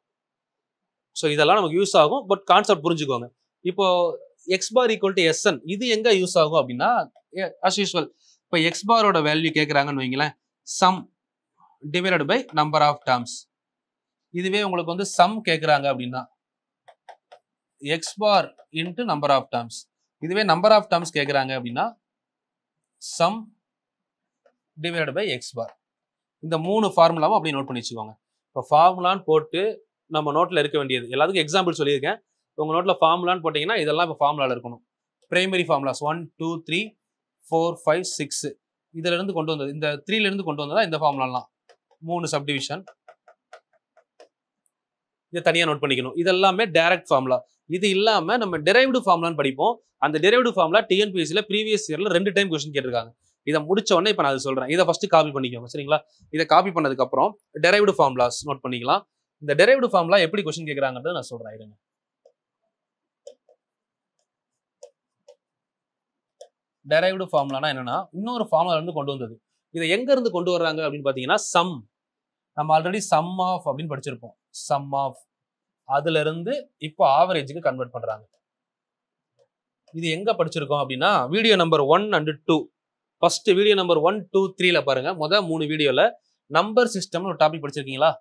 [SPEAKER 2] ஸோ இதெல்லாம் நமக்கு யூஸ் ஆகும். பட் கான்செப்ட் புரிஞ்சுக்கோங்க. இப்போ x bar equal to S N இது எங்க யூஸ் ஆகும் அப்படின்னா, அஸ் யூஸ்வல் இப்போ எக்ஸ் பாரோட வேல்யூ கேட்குறாங்கன்னு வைங்களேன், sum divided by number of terms. இதுவே உங்களுக்கு வந்து சம் கேட்குறாங்க அப்படின்னா x bar into number of terms. இதுவே நம்பர் ஆஃப் டேர்ம்ஸ் கேட்குறாங்க அப்படின்னா sum divided by x bar. இந்த 3 ஃபார்முலாவும் அப்படியே நோட் பண்ணி வச்சுக்கோங்க. இப்போ ஃபார்முலான்னு போட்டு நம்ம நோட்டில் இருக்க வேண்டியது எல்லாத்துக்கும் எக்ஸாம்பிள் சொல்லியிருக்கேன். உங்கள் நோட்டில் ஃபார்முலான்னு போட்டிங்கன்னா இதெல்லாம் இப்போ ஃபார்முலாவில் இருக்கணும். பிரைமரி ஃபார்முலாஸ் 1, 2, 3, 4, 5, 6 இதுல இருந்து கொண்டு வந்தது, இந்த 3ல இருந்து கொண்டு வந்ததா இந்த ஃபார்முலாலாம். 3 சப்டிவிஷன் இதை தனியாக நோட் பண்ணிக்கணும். இதெல்லாமே டைரக்ட் ஃபார்முலா. இது இல்லாமல் நம்ம டெரைவ்டு ஃபார்முலான்னு படிப்போம். அந்த டெரைவ்டு ஃபார்முலா டிஎன்பிஎஸ்சியில் ப்ரீவியஸ் இயர்ல 2 டைம் கொஸ்டின் கேட்டிருக்காங்க. இதை முடிச்ச உடனே இப்போ நான் அது சொல்றேன். இதை ஃபர்ஸ்ட் காப்பி பண்ணிக்கோங்க, சரிங்களா? இதை காப்பி பண்ணதுக்கு அப்புறம் டெரைவ்டு ஃபார்முலாஸ் நோட் பண்ணிக்கலாம். இந்த டெரைவ்டு ஃபார்முலா எப்படி கொஸ்டின் கேட்கறாங்கன்றது நான் சொல்றேன். இருங்க. டெரைவ்டு ஃபார்முலானா என்னன்னா இன்னொரு ஃபார்முலா இருந்து கொண்டு வந்தது. இதை எங்க இருந்து கொண்டு வர்றாங்க அப்படின்னு பாத்தீங்கன்னா சம். நம்ம ஆல்ரெடி சம் ஆஃப் அப்படின்னு படிச்சிருப்போம். சம் ஆஃப் அதுல இருந்து இப்போ ஆவரேஜுக்கு கன்வெர்ட் பண்றாங்க. இது எங்க படிச்சிருக்கோம் அப்படின்னா video number 1 and 2. First video number 1, 2, 3ல பாருங்க. முதல் 3 வீடியோல நம்பர் சிஸ்டம்னு ஒரு டாபிக் படிச்சிருக்கீங்களா?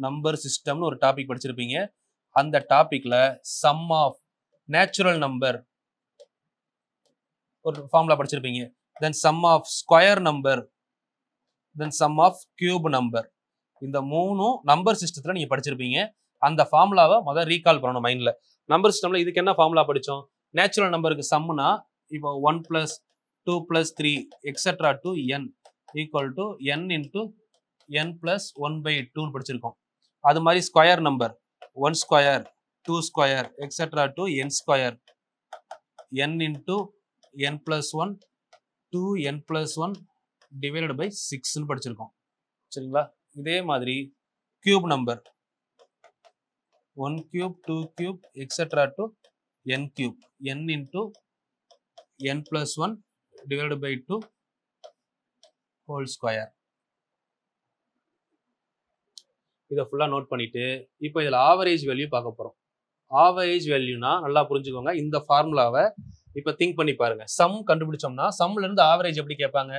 [SPEAKER 2] நம்பர் சிஸ்டம்னு ஒரு டாபிக் படிச்சிருப்பீங்க. அந்த டாபிக்ல சம் ஆஃப் நேச்சுரல் நம்பர் ஒரு ஃபார்முலா படிச்சிருப்பீங்க. Then sum of square number, then sum of cube number. இந்த 3ம் நம்பர் சிஸ்டத்துல நீங்க படிச்சிருப்பீங்க. அந்த ஃபார்முலாவை முதல் ரீகால் பண்ணணும் மைண்ட்ல. நம்பர் சிஸ்டம்ல இதுக்கு என்ன ஃபார்முலா படிச்சோம்? நேச்சுரல் நம்பருக்கு சம்னா இப்போ 1 + 2 + 3 etcetera to n equal to n into n + 1/2 படிச்சிருக்கோம். அது மாதிரி square number 1 square 2 square etcetera to n square n into n + 1 2n + 1 divided by 6ன்னு படிச்சிருக்கோம், சரிங்களா? இதே மாதிரி cube number 1 cube 2 cube etcetera to n cube n into n + 1 divided by 2 whole square. இதை ஃபுல்லா நோட் பண்ணிட்டு இப்போ இதுல ஆவரேஜ் வேல்யூ பார்க்க போறோம். ஆவரேஜ் வேல்யூனா நல்லா புரிஞ்சுக்கோங்க. இந்த ஃபார்முலாவை இப்போ திங்க் பண்ணி பாருங்க. சம் கண்டுபிடிச்சோம்னா சம்ல இருந்து ஆவரேஜ் எப்படி கேட்பாங்க?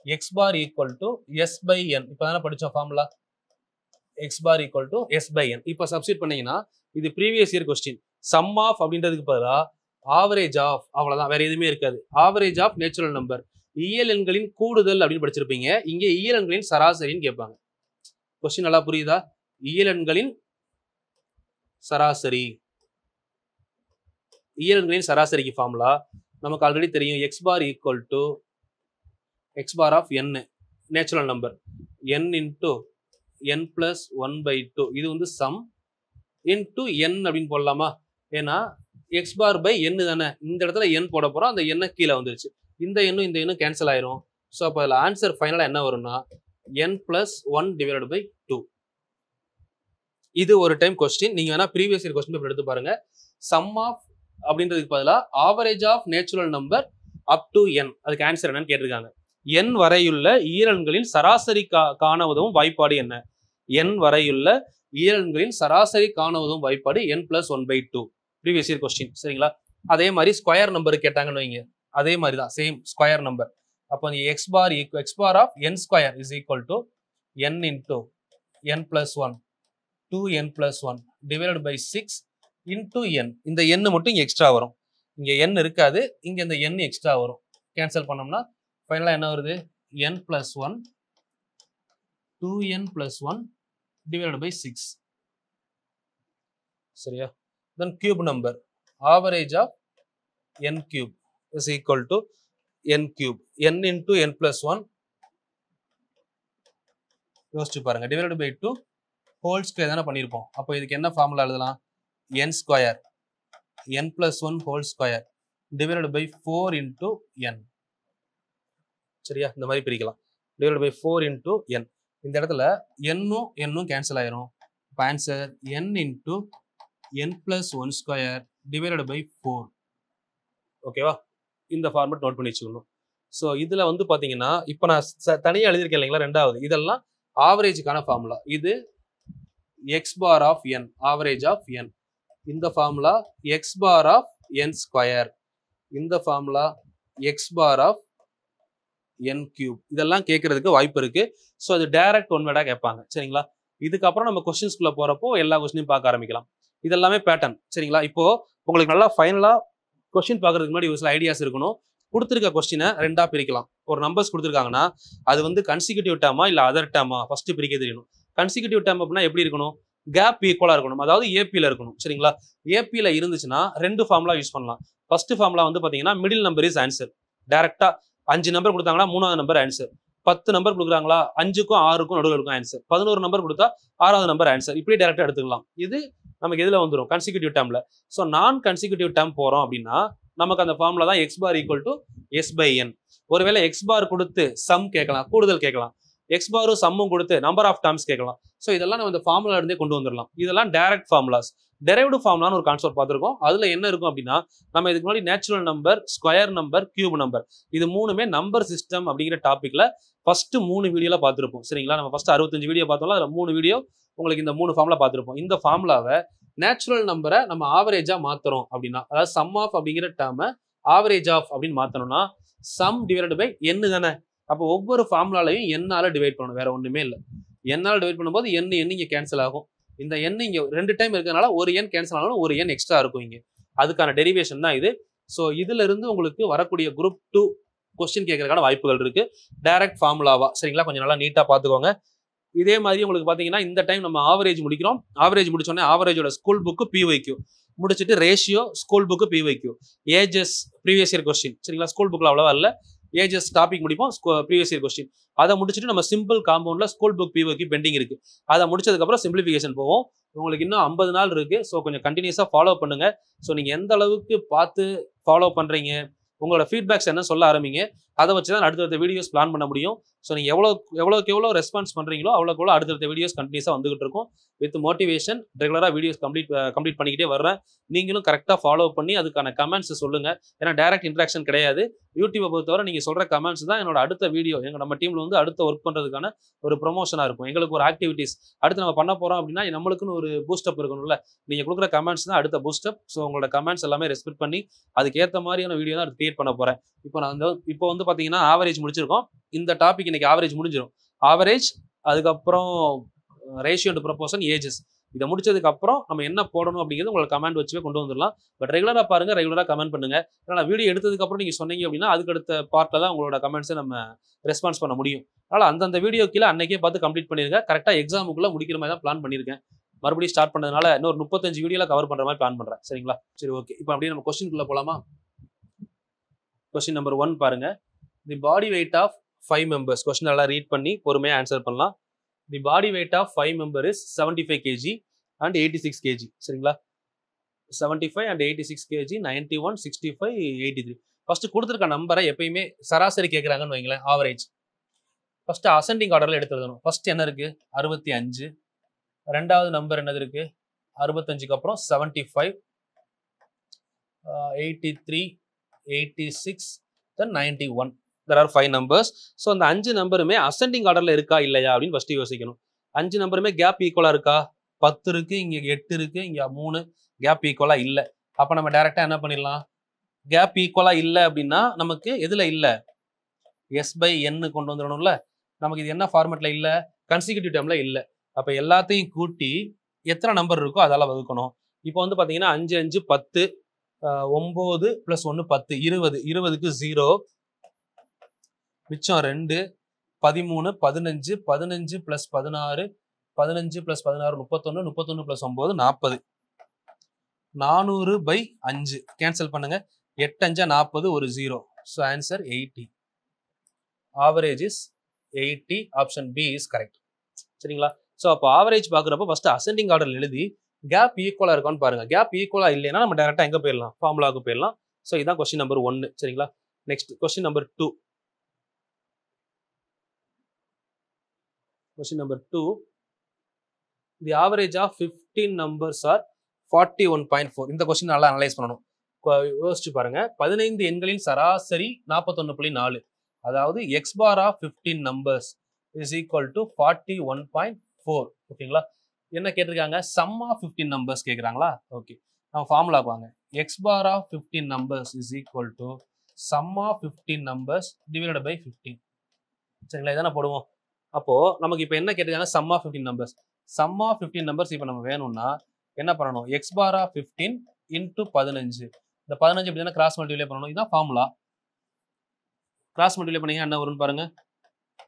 [SPEAKER 2] X bar equal to s by n. இப்போ தானே படிச்சோம் formula. X bar equal to s by n. இப்போ சப்ஸ்டிட் பண்ணீங்கன்னா இது previous year question. Sum of அப்படின்றதுக்கு பதிலா ஆவரேஜ் ஆஃப், அவ்வளவுதான், வேற எதுவுமே இருக்காது. ஆவரேஜ் ஆஃப் நேச்சுரல் நம்பர், இயல் எண்களின் கூடுதல் அப்படின்னு படிச்சிருப்பீங்க. இங்கே இயல் எண்களின் சராசரின்னு கேட்பாங்க. கொஸ்டின் நல்லா புரியுதா? இயல் எண்களின் சராசரி இயல்களின் சராசரிக்கு ஃபார்முலா நமக்கு ஆல்ரெடி தெரியும். X bar equal to x bar of N natural number n into n plus 1/2. இது வந்து சம் இன்டூ n அப்படின்னு போடலாமா? ஏன்னா எக்ஸ் பார் பை n தானே, இந்த இடத்துல n போட போறோம், அந்த n கீழே வந்துருச்சு. இந்த எண்ணும் இந்த எண்ணும் கேன்சல் ஆயிரும். ஸோ அப்போ அதில் ஆன்சர் ஃபைனலாக என்ன வரும்னா n பிளஸ் 1/2. இது ஒரு டைம் கொஸ்டின். நீங்க வேணா ப்ரீவியஸ் இயர் கொஸ்டின் பேப்பர் எடுத்து பாருங்க. சம் ஆஃப் அப்படின்றதுக்கு பதிலாக average of natural number up to n, அதுக்கு ஆன்சர் என்னன்னு கேட்டிருக்காங்க. n வரையுள்ள ஈரன்களின் சராசரி காண உதவும் வாய்ப்பாடு என்ன? n வரையுள்ள ஈரன்களின் சராசரி காண உதவும் வாய்ப்பாடு n plus 1/2. Previous year question. சரிங்களா? அதே மாதிரி ஸ்கொயர் நம்பர் கேட்டாங்கன்னு வைங்க, அதே மாதிரி தான் சேம் ஸ்கொயர் நம்பர். அப்போ x bar of n square is equal to n into n plus 1 2n plus 1 divided by 6 into n. இந்த n மட்டும் இங்க எக்ஸ்ட்ரா வரும், இங்க n இருக்காது, இங்க இந்த n எக்ஸ்ட்ரா வரும். கேன்சல் பண்ணோம்னா ஃபைனலா என்ன வருது? n plus 1 2n plus 1 divided by 6. சரியா? then cube number average of n cube is equal to n cube, n into n plus 1 யோசிச்சு பாருங்க, divided by 2 ஹோல் ஸ்கொயர் தானே பண்ணியிருப்போம். அப்போ இதுக்கு என்ன ஃபார்முலா எழுதலாம்? n square n plus 1 whole square divided by 4 into n. சரியா? இந்த மாதிரி பிரிக்கலாம். Divided by 4 into n. இந்த இடத்துல n கேன்சல் ஆயிரும். இப்போ answer n into n plus 1 square divided by 4. ஓகேவா? இந்த ஃபார்மேட் நோட் பண்ணி வச்சுக்கணும். ஸோ இதில் வந்து பார்த்தீங்கன்னா இப்போ நான் தனியாக எழுதியிருக்கேன் இல்லைங்களா? ரெண்டாவது இதெல்லாம் ஆவரேஜுக்கான ஃபார்முலா. இது x bar of n, average of n. இந்த formula x bar of n square, இந்த formula x bar of n cube. இதெல்லாம் கேட்கறதுக்கு வாய்ப்பு இருக்கு. ஸோ அது டைரக்ட் ஒன் வேர்டா கேட்பாங்க. சரிங்களா? இதுக்கப்புறம் நம்ம கொஸ்டின்ஸ்குள்ள போறப்போ எல்லா கொஸ்டினையும் பார்க்க ஆரம்பிக்கலாம். இதெல்லாமே பேட்டர்ன். சரிங்களா? இப்போ உங்களுக்கு நல்லா ஃபைனலா கொஸ்டின் பார்க்கறதுக்கு முன்னாடி ஒரு சில ஐடியாஸ் இருக்கணும். கொடுத்துருக்க கொஸ்டினை ரெண்டா பிரிக்கலாம். ஒரு நம்பர்ஸ் கொடுத்துருக்காங்கன்னா அது வந்து கன்சிக்யூட்டிவ் டேர்மா இல்லை அதர் டேர்மா ஃபர்ஸ்ட் பிரிக்க தெரியணும். கன்சிக்யூட்டிவ் டேர்ம் அப்படின்னா எப்படி இருக்கணும்? கேப் ஈக்குவலா இருக்கணும், அதாவது ஏபியில் இருக்கணும். சரிங்களா? ஏபியில் இருந்துச்சுன்னா ரெண்டு ஃபார்முலா யூஸ் பண்ணலாம். ஃபர்ஸ்ட் ஃபார்முலா வந்து பார்த்தீங்கன்னா மிடில் நம்பர் இஸ் ஆன்சர். டேரக்டா 5 நம்பர் கொடுத்தாங்கன்னா 3வது நம்பர் ஆன்சர். 10 நம்பர் கொடுக்குறாங்களா 5க்கும் 6க்கும் நடுவில் இருக்கும் ஆன்சர். 11 நம்பர் கொடுத்தா 6வது நம்பர் ஆன்சர். இப்படி டேரக்டா எடுத்துக்கலாம். இது நமக்கு எதில் வந்துடும்? கன்சிக்யூட்டிவ் டேர்ம்ல. ஸோ நான் கன்சிக்யூட்டிவ் டேர்ம் போறோம் அப்படின்னா நமக்கு அந்த ஃபார்முலா தான் x bar equal to s by n. ஒருவேளை எக்ஸ் பார் கொடுத்து சம் கேட்கலாம், கூடுதல் கேட்கலாம். எக்ஸ் பாரும் சம்மும் கொடுத்து நம்பர் ஆஃப் டேர்ம்ஸ் கேட்கலாம். ஸோ இதெல்லாம் நம்ம இந்த ஃபார்முலா இருந்தே கொண்டு வந்துடலாம். இதெல்லாம் டைரக்ட் ஃபார்முலாஸ். டெரைவ்டு ஃபார்முலான்னு ஒரு கான்செப்ட் பார்த்துருக்கோம். அதுல என்ன இருக்கும் அப்படின்னா நம்ம இதுக்கு முன்னாடி natural number, square number, cube number, இது மூணுமே நம்பர் சிஸ்டம் அப்படிங்கிற டாபிக்ல ஃபர்ஸ்ட் 3 வீடியோல பார்த்துருப்போம். சரிங்களா? நம்ம ஃபர்ஸ்ட் 65 வீடியோ பார்த்தோம்ல, அதுல 3 வீடியோ உங்களுக்கு இந்த 3 ஃபார்முலா பார்த்துருப்போம். இந்த ஃபார்முலாவை நேச்சுரல் நம்பரை நம்ம ஆவரேஜா மாத்துறோம் அப்படின்னா, அதாவது சம் ஆஃப் அப்படிங்கிற டேர்மை ஆவரேஜ் ஆஃப் அப்படின்னு மாத்தணும்னா சம் டிவைடட் பை n தானே. அப்போ ஒவ்வொரு ஃபார்முலாலையும் என்னால டிவைட் பண்ணணும், வேற ஒண்ணுமே இல்லை. என்னால டிவைட் பண்ணும்போது n இங்க கேன்சல் ஆகும். இந்த n இங்க 2 டைம் இருக்கிறதுனால ஒரு n கேன்சல் ஆனாலும் ஒரு n எக்ஸ்ட்ரா இருக்கும் இங்க. அதுக்கான டெரிவேஷன் தான் இது. ஸோ இதுல இருந்து உங்களுக்கு வரக்கூடிய குரூப் 2 கொஸ்டின் கேட்கறதுக்கான வாய்ப்புகள் இருக்கு, டைரக்ட் ஃபார்முலாவா. சரிங்களா? கொஞ்சம் நல்லா நீட்டா பாத்துக்கோங்க. இதே மாதிரி உங்களுக்கு பாத்தீங்கன்னா இந்த டைம் நம்ம ஆவரேஜ் முடிக்கிறோம். ஆவரேஜ் முடிச்சோடனே ஆவரேஜோட ஸ்கூல் புக்கு பிஒய்க்யூ முடிச்சுட்டு ratio school book PYQ, ages previous year question. சரிங்களா? ஸ்கூல் புக்ல அவ்வளவா இல்லை, ஏஜஸ் டாபிக் முடிப்போம், ப்ரீவியஸ் இயர் கொஸ்டின். அதை முடிச்சுட்டு நம்ம சிம்பிள் காம்பவுண்ட்ல ஸ்கூல் புக் பிஒய்க்யூ பெண்டிங் இருக்கு. அதை முடிச்சதுக்கப்புறம் சிம்பிளிஃபிகேஷன் போவோம். உங்களுக்கு இன்னும் 50 நாள் இருக்கு. ஸோ கொஞ்சம் கண்டினியூஸா ஃபாலோ பண்ணுங்க. ஸோ நீங்க எந்த அளவுக்கு பார்த்து ஃபாலோ பண்றீங்க, உங்களோட ஃபீட்பேக்ஸ் என்ன சொல்ல ஆரம்பிங்க. அதை வச்சு தான் அடுத்தடுத்த வீடியோஸ் பிளான் பண்ண முடியும். ஸோ நீங்கள் எவ்வளோ ரெஸ்பான்ஸ் பண்ணுறீங்களோ அவ்வளோக்கு அடுத்தடுத்த வீடியோஸ் கண்டினியூஸாக வந்துகிட்டு இருக்கும். வித் மோட்டிவேஷன் ரெகுலராக வீடியோஸ் கம்ப்ளீட் பண்ணிக்கிட்டே வர்றேன். நீங்களும் கரெக்டாக ஃபாலோ பண்ணி அதுக்கான கமெண்ட்ஸ் சொல்லுங்கள். ஏன்னா டைரக்ட் இன்ட்ராக்ஷன் கிடையாது. யூடியூப்பை பொறுத்தவரை நீங்கள் சொல்கிற கமெண்ட்ஸ் தான் என்னோட அடுத்த வீடியோ, நம்ம டீமில் வந்து அடுத்த ஒர்க் பண்ணுறதுக்கான ஒரு ப்ரொமோஷனாக இருக்கும். எங்களுக்கு ஒரு ஆக்டிவிட்டிஸ் அடுத்து நம்ம பண்ண போகிறோம் அப்படின்னா நம்மளுக்குன்னு ஒரு பூஸ்டப் இருக்கணும்ல. நீங்கள் கொடுக்குற கமெண்ட்ஸ் தான் அடுத்த பூஸ்டப். ஸோ உங்களோட கமெண்ட்ஸ் எல்லாமே ரெஸ்பெக்ட் பண்ணி அதுக்கேற்ற மாதிரியான வீடியோ தான் கிரியேட் பண்ண போகிறேன். இப்போ வந்து பார்த்தீங்கன்னா ஆவரேஜ் முடிச்சிருக்கோம். இந்த டாபிக் இன்னைக்கு ஆவரேஜ் முடிஞ்சிடும். ஆவரேஜ், அதுக்கப்புறம் ரேஷியோ டு ப்ரொபோர்ஷன், ஏஜஸ், இதை முடிச்சதுக்கு அப்புறம் நம்ம என்ன போடணும் அப்படிங்கிறது உங்களுக்கு கமெண்ட் வச்சுவே கொண்டு வந்துடலாம். பட் ரெகுலராக பாருங்க, ரெகுலராக கமெண்ட் பண்ணுங்க. ஏன்னா வீடியோ எடுத்ததுக்கு அப்புறம் நீங்க சொன்னீங்க அப்படின்னா அதுக்கு அடுத்த பார்ட்ல தான் உங்களோட கமெண்ட்ஸை நம்ம ரெஸ்பான்ஸ் பண்ண முடியும். அதனால அந்தந்த வீடியோ கீழே அன்னைக்கே பார்த்து கம்ப்ளீட் பண்ணிருங்க. கரெக்டாக எக்ஸாமுக்குள்ள முடிக்கிற மாதிரி தான் பிளான் பண்ணியிருக்கேன். மறுபடியும் ஸ்டார்ட் பண்ணதுனால இன்னொரு 35 வீடியோல கவர் பண்ற மாதிரி பிளான் பண்றேன். சரிங்களா? சரி, ஓகே. இப்போ அப்படியே நம்ம கொஸ்டின்குள்ள போலாமா? கொஸ்டின் நம்பர் 1 பாருங்க. The body weight of 5 members. Question நல்லா ரீட் பண்ணி பொறுமையா ஆன்சர் பண்ணலாம். The body weight of 5 member is 75 kg and 86 kg. சரிங்களா? 75 and 86 kg, 91, 65, 83. ஃபர்ஸ்ட் கொடுத்துருக்க நம்பரை எப்பயுமே சராசரி கேட்குறாங்கன்னு வைங்களேன், ஆவரேஜ். ஃபர்ஸ்ட் அசெண்டிங் ஆர்டர்ல எடுத்து எழுதணும். ஃபர்ஸ்ட் என்ன இருக்கு? 65. ரெண்டாவது நம்பர் என்னது இருக்கு? 65க்கு அப்புறம் 75, 83, 86, then 91. There are 5 numbers. So அந்த 5 நம்பருமே அசெண்டிங் ஆர்டர்ல இருக்கா இல்லையா அப்படின்னு ஃபர்ஸ்ட் யோசிக்கணும். 5 நம்பருமே கேப் ஈக்குவலா இருக்கா? 10 இருக்கு, இங்க 8 இருக்கு, இங்க 3. கேப் ஈக்குவலா இல்ல. அப்ப நம்ம டைரக்டா என்ன பண்ணிடலாம்? கேப் ஈக்குவலா இல்ல அப்படின்னா நமக்கு எதுல இல்ல? S/N கொண்டு வந்துடணும்ல. நமக்கு இது என்ன ஃபார்மேட்ல இல்ல? கன்சிக்யூட்டிவ் டேர்ம்ல இல்ல. அப்ப எல்லாத்தையும் கூட்டி எத்தனை நம்பர் இருக்கோ அதால வகுக்கணும். இப்போ வந்து பாத்தீங்கன்னா 5 5 10, 9 + 1 10, 20. 20க்கு 0, மிச்சம் 2, 13, 15, 15 + 16, 15 + 16, 31, 31 + 9, 40. 400/5 கேன்சல் பண்ணுங்க. 8 5 40, ஒரு 0. So answer 80. Average is 80. Option B is correct. சரிங்களா? ஸோ அப்போ ஆவரேஜ் பார்க்குறப்போ ஃபர்ஸ்ட் அசெண்டிங் ஆர்டர் எழுதி கேப் ஈக்குவலா இருக்கான்னு பாருங்க. கேப் ஈக்குவலா இல்லைன்னா நம்ம டேரக்டா எங்க போயிடலாம்? ஃபார்முலாவுக்கு போயிடலாம். ஸோ இதான் கொஸ்டின் நம்பர் 1. சரிங்களா? Next question number 2. Question number 2. The average of 15 numbers are 41.4. இந்த கொஸ்டின் நல்லா அனலைஸ் பண்ணணும். யோசிச்சு பாருங்க. 15 எண்களின் சராசரி 41.4. அதாவது x bar of 15 numbers is equal to 41.4. ஓகேங்களா? என்ன கேட்டிருக்காங்க? சம் ஆஃப் 15 நம்பர்ஸ் கேட்குறாங்களா? ஓகே, நம்ம ஃபார்முலா பாங்க. X bar of 15 numbers is equal to sum of 15 numbers divided by 15. சரிங்களா? இதான போடுவோம். அப்போ நமக்கு இப்போ என்ன கேட்டிருக்காங்க? Sum of 15 numbers. Sum of 15 numbers இப்போ நம்ம வேணும்னா என்ன பண்ணணும்? X bar of 15 into 15. இந்த 15 எப்படி தானே கிராஸ் மல்டிப்ளை பண்ணணும். இதான் ஃபார்முலா. கிராஸ் மல்டிப்ளை பண்ணீங்க என்ன வரும்னு பாருங்க.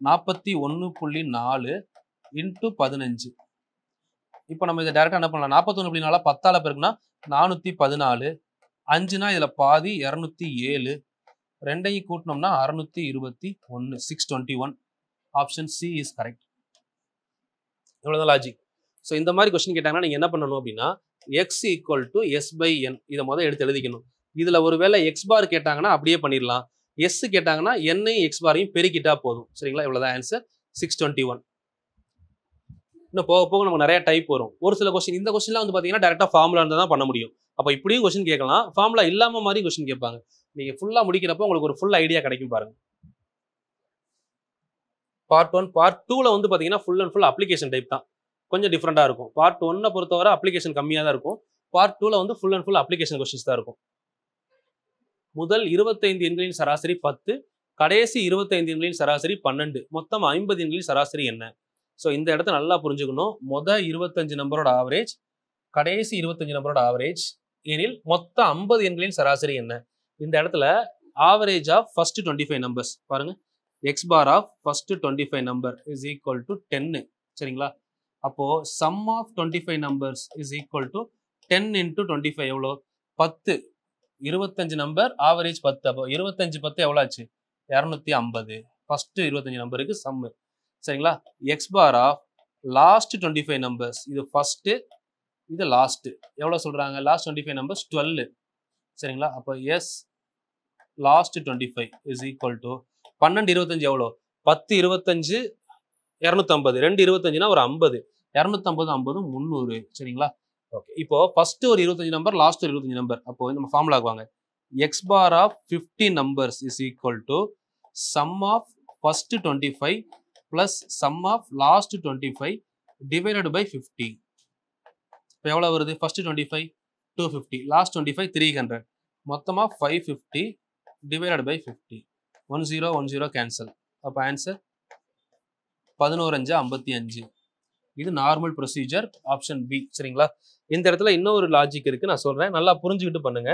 [SPEAKER 2] 41.4 இன்டூ 15. இப்போ நம்ம இதை டைரக்டா என்ன பண்ணலாம்? 41.4 10ஆல பெருக்குனா 414. 5னா இதுல பாதி 207. ரெண்டையும் கூட்டினோம்னா 621. 621. Option C is correct. இவ்வளவுதான் லாஜிக். ஸோ இந்த மாதிரி கொஸ்டின் கேட்டாங்கன்னா நீங்க என்ன பண்ணணும் அப்படின்னா எக்ஸ் ஈக்குவல் டு S/N இதை முதல் எடுத்து எழுதிக்கணும். இதுல ஒருவேளை எக்ஸ் பார் கேட்டாங்கன்னா அப்படியே பண்ணிடலாம். எஸ் கேட்டாங்கன்னா என்னையும் எக்ஸ் பாரையும் பெருக்கிட்டா போதும். சரிங்களா? இவ்வளவுதான் ஆன்சர். 621. இன்னும் போக போக நமக்கு நிறைய டைப் வரும். ஒரு சில கொஸ்டின், இந்த கொஸ்டின்லாம் வந்து பாத்தீங்கன்னா டேரக்டா ஃபார்முலா இருந்தா தான் பண்ண முடியும். அப்ப இப்படியும் கொஸ்டின் கேட்கலாம், ஃபார்முலா இல்லாம மாதிரி கொஸ்டின் கேட்பாங்க. நீங்க ஃபுல்லா முடிக்கிறப்ப உங்களுக்கு ஒரு ஃபுல் ஐடியா கிடைக்கும் பாருங்க. பார்ட் 1, பார்ட் 2ல வந்து பாத்தீங்கன்னா full and full application type தான். கொஞ்சம் டிஃப்ரெண்டா இருக்கும். பார்ட் 1 பொறுத்தவரை அப்ளிகேஷன் கம்மியா தான் இருக்கும். பார்ட் 2ல வந்து full and full application questions தான் இருக்கும். முதல் 25 எண்களின் சராசரி 10, கடைசி 25 எண்களின் சராசரி 12, மொத்தம் 50 எண்களின் சராசரி என்ன? ஸோ இந்த இடத்த நல்லா புரிஞ்சுக்கணும். மொதல் 25 நம்பரோட ஆவரேஜ், கடைசி 25 நம்பரோட ஆவரேஜ் எனில் மொத்தம் 50 எண்களின் சராசரி என்ன? இந்த இடத்துல ஆவரேஜ் ஆஃப் ஃபர்ஸ்ட் 25 நம்பர்ஸ் பாருங்க. X bar of first 25 number is equal to 10. சரிங்களா? அப்போ sum of 25 numbers is equal to 10 into 25 எவ்வளோ? 10. 25 நம்பர் ஆவரேஜ் 10. அப்போ 25 10 எவ்வளோ ஆச்சு? 250. ஃபர்ஸ்ட் 25 நம்பருக்கு சம்மு. சரிங்களா? X bar of last 25 numbers, இது ஃபர்ஸ்ட், இது லாஸ்ட். எவ்வளோ சொல்றாங்க? Last 25 numbers 12. சரிங்களா? அப்போ S last 25 is equal to 12 25 எவ்வளோ? 10 25 250. 2 25னா ஒரு 50. 250 50 300. சரிங்களா? ஓகே, இப்போ ஃபர்ஸ்ட் ஒரு 25 நம்பர், லாஸ்ட் ஒரு 25 நம்பர். அப்போ நம்ம ஃபார்முலாக்கு வாங்க. X bar of 50 numbers is equal to sum of first 25 plus sum of last 25 divided by 50. இப்போ எவ்வளோ வருது? ஃபர்ஸ்ட் 25 250, லாஸ்ட் 25 300, மொத்தமாக 550 டிவைடட் பை 50. 10 10 கேன்சல். அப்போ ஆன்சர் 11 5 55. இது நார்மல் ப்ரொசீஜர். Option B. சரிங்களா? இந்த இடத்துல இன்னொரு லாஜிக் இருக்கு, நான் சொல்றேன், நல்லா புரிஞ்சுக்கிட்டு பண்ணுங்க.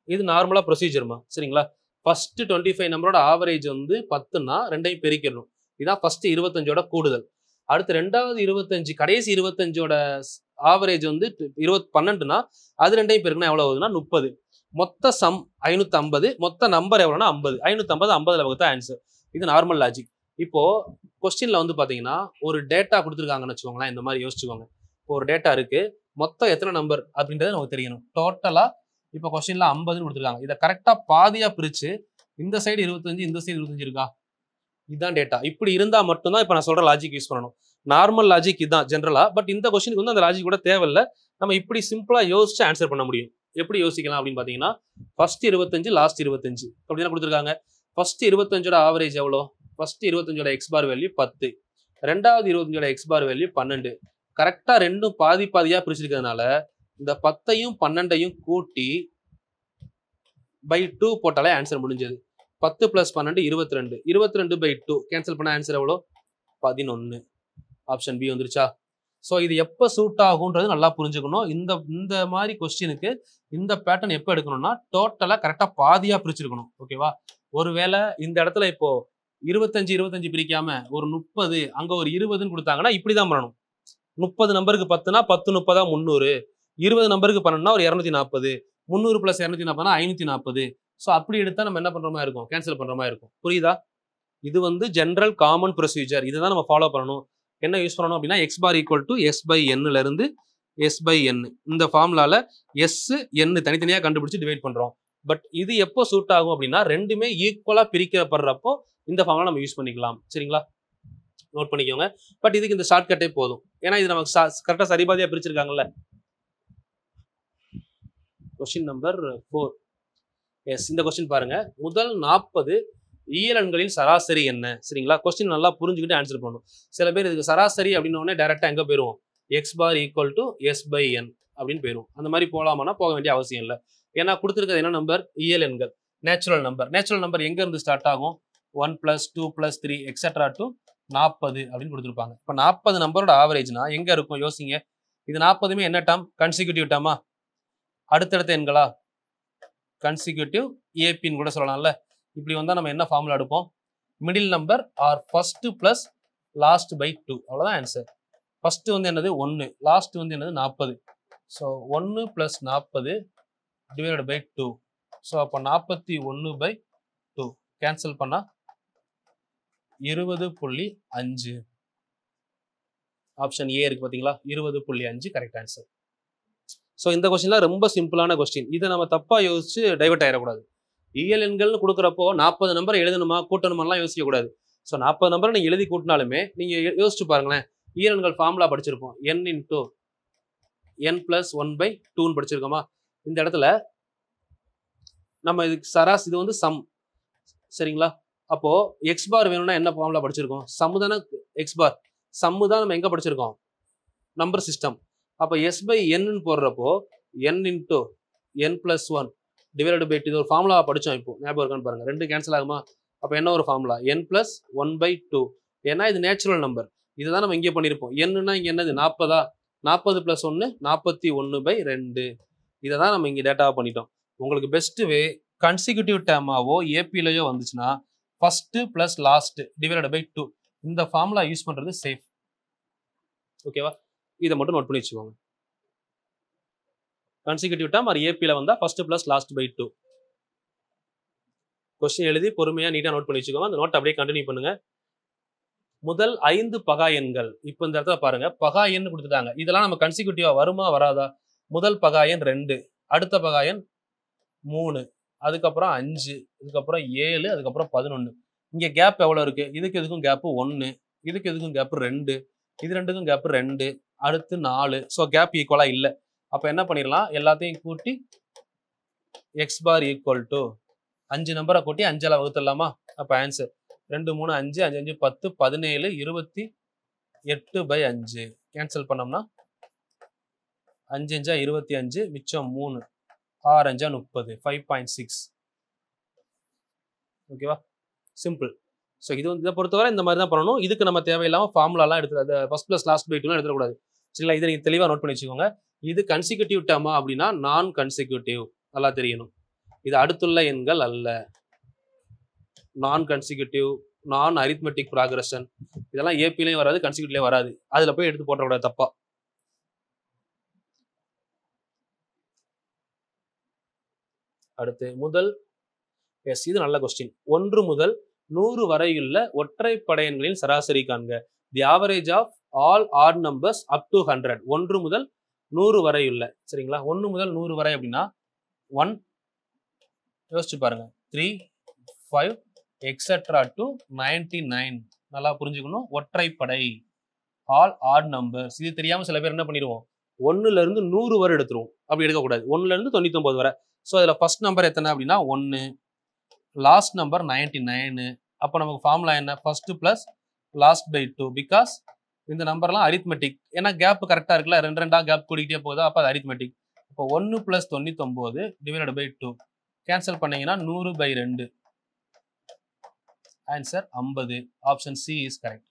[SPEAKER 2] இது நார்மலா ப்ரொசீஜர்மா. சரிங்களா? ஃபர்ஸ்ட் 25 நம்பரோட ஆவரேஜ் வந்து 10னா ரெண்டையும் பெருக்கிடணும். இதான் ஃபர்ஸ்ட் 25ஓட கூடுதல். அடுத்து ரெண்டாவது 25, கடைசி 25ஓட ஆவரேஜ் வந்து 12னா அது ரெண்டையும் பெருக்குனா எவ்வளவு ஆகுதுன்னா 30. மொத்த சம் 550, மொத்த நம்பர் எவ்வளோனா 50. 550 50ல வகுத்தா ஆன்சர். இது நார்மல் லாஜிக். இப்போ கொஸ்டின்ல வந்து பாத்தீங்கன்னா ஒரு டேட்டா கொடுத்துருக்காங்கன்னு வச்சுக்கோங்களேன். இந்த மாதிரி யோசிச்சுக்கோங்க. இப்போ ஒரு டேட்டா இருக்கு, மொத்தம் எத்தனை நம்பர் அப்படின்றது நமக்கு தெரியணும். டோட்டலா இப்போ கொஸ்டின்ல 50ன்னு கொடுத்துருக்காங்க. இதை கரெக்டா பாதியா பிரிச்சு இந்த சைடு 25 இந்த சைடு 25 இருக்கா, இதுதான் டேட்டா. இப்படி இருந்தா மட்டும்தான் இப்போ நான் சொல்ற லாஜிக் யூஸ் பண்ணணும். நார்மல் லாஜிக் இதுதான் ஜென்ரலா. பட் இந்த கொஸ்டினுக்கு வந்து அந்த லாஜிக் கூட தேவையில்லை. நம்ம இப்படி சிம்பிளா யோசிச்சு ஆன்சர் பண்ண முடியும். எப்படி யோசிக்கலாம் அப்படின்னு பாத்தீங்கன்னா ஃபர்ஸ்ட் 25 லாஸ்ட் 25 அப்படிதான் கொடுத்துருக்காங்க. ஃபர்ஸ்ட் 25ஓட ஆவரேஜ் எவ்வளோ? ஃபர்ஸ்ட் 25ஓட எக்ஸ் பார் வேல்யூ 10, ரெண்டாவது 25ஓட எக்ஸ் பார் வேல்யூ 12. கரெக்டா ரெண்டும் பாதி பாதியா பிரிச்சிருக்கிறதுனால இந்த 10ஐயும் 12ஐயும் கூட்டி பை 2 போட்டாலே ஆன்சர் முடிஞ்சது. 10 + 12 22. 22 பை 2 கேன்சல் பண்ண ஆன்சர் எவ்வளோ? 11. ஆப்ஷன் பி வந்துருச்சா? ஸோ இது எப்போ சூட் ஆகுன்றது நல்லா புரிஞ்சுக்கணும். இந்த மாதிரி கொஸ்டினுக்கு இந்த பேட்டர்ன் எப்போ எடுக்கணும்னா டோட்டலாக கரெக்டாக பாதியாக பிரிச்சிருக்கணும். ஓகேவா? ஒருவேளை இந்த இடத்துல இப்போ 25 பிரிக்காம ஒரு 30 அங்கே ஒரு 20ன்னு கொடுத்தாங்கன்னா இப்படி தான் பண்ணணும். 30 நம்பருக்கு 10னா 10 30 300, 20 நம்பருக்கு 12னா ஒரு 240, 300 + 240னா 540. ஸோ அப்படி எடுத்தா நம்ம என்ன பண்ற மாதிரி இருக்கும்? கேன்சல் பண்ற மாதிரி இருக்கும். புரியுதா? இது வந்து ஜென்ரல் காமன் ப்ரொசீஜர். இதை தான் நம்ம ஃபாலோ பண்ணணும். என்ன யூஸ் பண்ணணும் அப்படின்னா x bar equal to S/N இருந்து S/N இந்த ஃபார்முலால எஸ் என் தனித்தனியாக கண்டுபிடிச்சு டிவைட் பண்றோம். பட் இது எப்போ சூட் ஆகும் அப்படின்னா ரெண்டுமே ஈக்குவலா பிரிக்கப்படுறப்போ இந்த ஃபார்முலா நம்ம யூஸ் பண்ணிக்கலாம். சரிங்களா? நோட் பண்ணிக்கோங்க. பட் இதுக்கு இந்த ஷார்ட்கட்டே போதும். ஏன்னா இது நமக்கு கரெக்டாக சரிபாதியா பிரிச்சிருக்காங்கல்ல. Question number 4. எஸ், இந்த கொஸ்டின் பாருங்க. முதல் 40 இயலெண்களின் சராசரி என்ன? சரிங்களா? கொஸ்டின் நல்லா புரிஞ்சுக்கிட்டு ஆன்சர் பண்ணணும். சில பேர் இதுக்கு சராசரி அப்படின்னோடனே டைரக்டா எங்க போயிருவோம்? X bar equal to S/N அப்படின்னு போயிடும். அந்த மாதிரி போகலாமான்னா போக வேண்டிய அவசியம் இல்லை. ஏன்னா கொடுத்துருக்கிறது என்ன நம்பர்? இயலெண்கள், நேச்சுரல் நம்பர். நேச்சுரல் நம்பர் எங்க இருந்து ஸ்டார்ட் ஆகும்? 1 + 2 + 3 எக்ஸெட்ரா டு 40 அப்படின்னு கொடுத்துருப்பாங்க. இப்போ 40 நம்பரோட ஆவரேஜ்னா எங்க இருக்கும்? யோசிங்க. இது 40மே என்ன டேர்ம்? கன்சிக்யூட்டிவ் டேர்மா? அடுத்தடுத்த எண்களா? கன்சிக்யூட்டிவ் ஏபின்னு கூட சொல்லலாம்ல. இப்படி வந்தா நம்ம என்ன ஃபார்முலா எடுப்போம்? Middle number are first plus last by 2. அவ்வளோதான் ஆன்சர். ஃபர்ஸ்ட் வந்து என்னது? 1, லாஸ்ட் வந்து என்னது? 40. So 1 + 40 divided by 2. ஸோ அப்போ 41/2 கேன்சல் பண்ணா 20.5. ஆப்ஷன் ஏ இருக்கு பாத்தீங்களா? 20.5 கரெக்ட் ஆன்சர். ஸோ இந்த கொஸ்டின்ல ரொம்ப சிம்பிளான கொஸ்டின். இதை நம்ம தப்பா யோசிச்சு டைவர்ட் ஆயிடக்கூடாது. இயல் எண்கள்னு கொடுக்குறப்போ 40 நம்பர் எழுதணுமா கூட்டணுமாலாம் யோசிக்க கூடாது. ஸோ 40 நம்பரை நீங்க எழுதி கூட்டினாலுமே நீங்க யோசிச்சு பாருங்களேன். இயல் எண்கள் ஃபார்முலா படிச்சிருப்போம். n × n + 1/2ன்னு படிச்சிருக்கோமா? இந்த இடத்துல நம்ம இதுக்கு சராஸ் இது வந்து சம். சரிங்களா? அப்போ எக்ஸ் பார் வேணும்னா என்ன ஃபார்முலா படிச்சிருக்கோம்? சம்மு தானே எக்ஸ் பார். சம்மு தான் நம்ம எங்க படிச்சிருக்கோம்? Number system. அப்போ S/N போடுறப்போ n × n + 1 டிவைடட் பை 2. இது ஒரு ஃபார்முலா படிச்சோம். இப்போ ஞாபகம் இருக்கான்னு பாருங்க. 2 கேன்சல் ஆகுமா? அப்போ என்ன ஒரு ஃபார்முலா? n + 1/2. ஏன்னா இது நேச்சுரல் நம்பர். இதுதான் நம்ம இங்கே பண்ணியிருப்போம். என்னன்னா இங்க என்னது? 40. 40 + 1 41/2. இதை தான் நம்ம இங்கே டேட்டாவாக பண்ணிட்டோம். உங்களுக்கு பெஸ்ட் வே கன்சிக்யூட்டிவ் டேர்மாவோ ஏபிலையோ வந்துச்சுன்னா ஃபர்ஸ்ட் + லாஸ்ட் டிவைடட் பை 2 இந்த ஃபார்முலா யூஸ் பண்றது சேஃப். ஓகேவா? இதை மட்டும் நோட் பண்ணி வச்சுக்கோங்க. கன்சிக்யூட்டிவ் டேர்ம் ஆர் ஏபில வந்தா ஃபர்ஸ்ட் + லாஸ்ட் பை 2. கொஸ்டின் எழுதி பொறுமையா நீட்டா நோட் பண்ணி வச்சுக்கோங்க. அந்த நோட் அப்படியே கண்டினியூ பண்ணுங்க. முதல் 5 பகா எண்கள். இப்போ இந்த இடத்துல பாருங்க, பகா எண் கொடுத்துட்டாங்க. இதெல்லாம் நம்ம கன்சிக்யூட்டிவா வருமா வராதா? முதல் பகா எண் 2, அடுத்த பகா எண் 3, அதுக்கப்புறம் 5, இதுக்கப்புறம் 7, அதுக்கப்புறம் 11. இங்க கேப் எவ்வளவு இருக்கு? இதுக்கு எதுக்கும் கேப் 1, இதுக்கு எதுக்கும் கேப் 2, இது ரெண்டுக்கும் கேப் 2, அடுத்து 4. ஸோ கேப் ஈக்குவலா இல்ல. அப்ப என்ன பண்ணிடலாம்? எல்லாத்தையும் கூட்டி எக்ஸ் பார் ஈக்குவல் டு 5 நம்பரை கூட்டி 5ஆல வகுத்துடலாமா? அப்ப ஆன்சர் 2 3 5 5 5 10 17 28/5 கேன்சல் பண்ணோம்னா 5 5 25 மிச்சம் 3 6 5 30 5.6. ஓகேவா? சிம்பிள். ஸோ இது வந்து இதை பொறுத்தவரை இந்த மாதிரி தான் பண்ணணும். இதுக்கு நம்ம தேவையில்லாமல் ஃபார்முலாலாம் எடுத்து ஃபர்ஸ்ட் + லாஸ்ட் பை 2லாம் எடுத்துக்கூடாது. சரிங்களா? இதை நீங்கள் தெளிவாக நோட் பண்ணி வச்சுக்கோங்க. இது கன்சிக்யூட்டிவ் டேர்மா அப்படின்னா நான் கன்சிக்யூட்டிவ் நல்லா தெரியணும். இது அடுத்துள்ள எண்கள் அல்ல. நான் கன்சிக்யூட்டிவ், நான் அரித்மெட்டிக் ப்ராக்ரஷன் இதெல்லாம் ஏபிலையும் வராது, கன்சிக்யூட்டிவ்லையும் வராது. அதில் போய் எடுத்து போட்டக்கூடாது தப்பா. அடுத்து முதல் எஸ் இது நல்ல கொஸ்டின். 1 முதல் 100 வரையுள்ள ஒற்றைப்படை எண்களின் சராசரி காண்க. The average of all odd numbers up to 100. 1 முதல் 100 வரையுள்ள, சரிங்களா? 1 முதல் 100 வரை அப்படின்னா 1 யோசிச்சு பாருங்க, 3 5 எக்ஸெட்ரா டு 99. நல்லா புரிஞ்சுக்கணும். ஒற்றைப்படை ஆல் ஆட் நம்பர்ஸ். இது தெரியாம சில பேர் என்ன பண்ணிடுவோம், 1ல இருந்து 100 வரை எடுத்துருவோம். அப்படி எடுக்கக்கூடாது. 1ல இருந்து 99 வரை. ஸோ அதில் ஃபர்ஸ்ட் நம்பர் எத்தனை அப்படின்னா 1, லாஸ்ட் நம்பர் 99. அப்போ நமக்கு ஃபார்முலா என்ன, first plus last by 2. Because இந்த நம்பர்லாம் அரித்மெட்டிக். ஏன்னா கேப் கரெக்டாக இருக்குல்ல, 2 2 கேப் கூட்டிகிட்டே போகுதா, அப்போ அது அரித்மெட்டிக். இப்போ 1 + 99 டிவைடட் பை 2 கேன்சல் பண்ணீங்கன்னா 100/2. Answer 50. Option C is correct.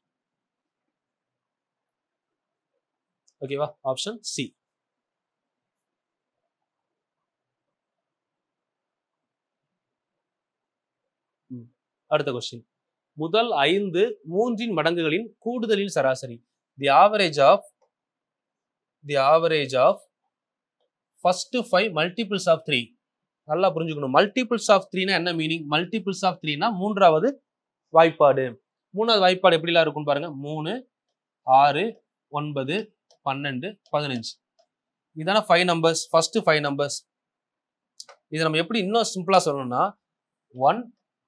[SPEAKER 2] ஓகேவா? Option C. அடுத்த கொஸ்டின். முதல் 5 மூன்றின் மடங்குகளின் கூடுதலின் சராசரி. The average of first 5 multiples of 3. நல்லா புரிஞ்சுக்கணும். மல்டிபிள்ஸ் ஆஃப் 3னா என்ன மீனிங்? மல்டிபிள்ஸ் ஆஃப் 3னா மூன்றாவது வாய்ப்பாடு. மூணாவது வாய்ப்பாடு எப்படிலாம் இருக்கும்னு பாருங்க. 3 6 9 12 15. இதான 5 நம்பர்ஸ், ஃபர்ஸ்ட் 5 நம்பர்ஸ். இதை நம்ம எப்படி இன்னும் சிம்பிளா சொல்லணும்னா 1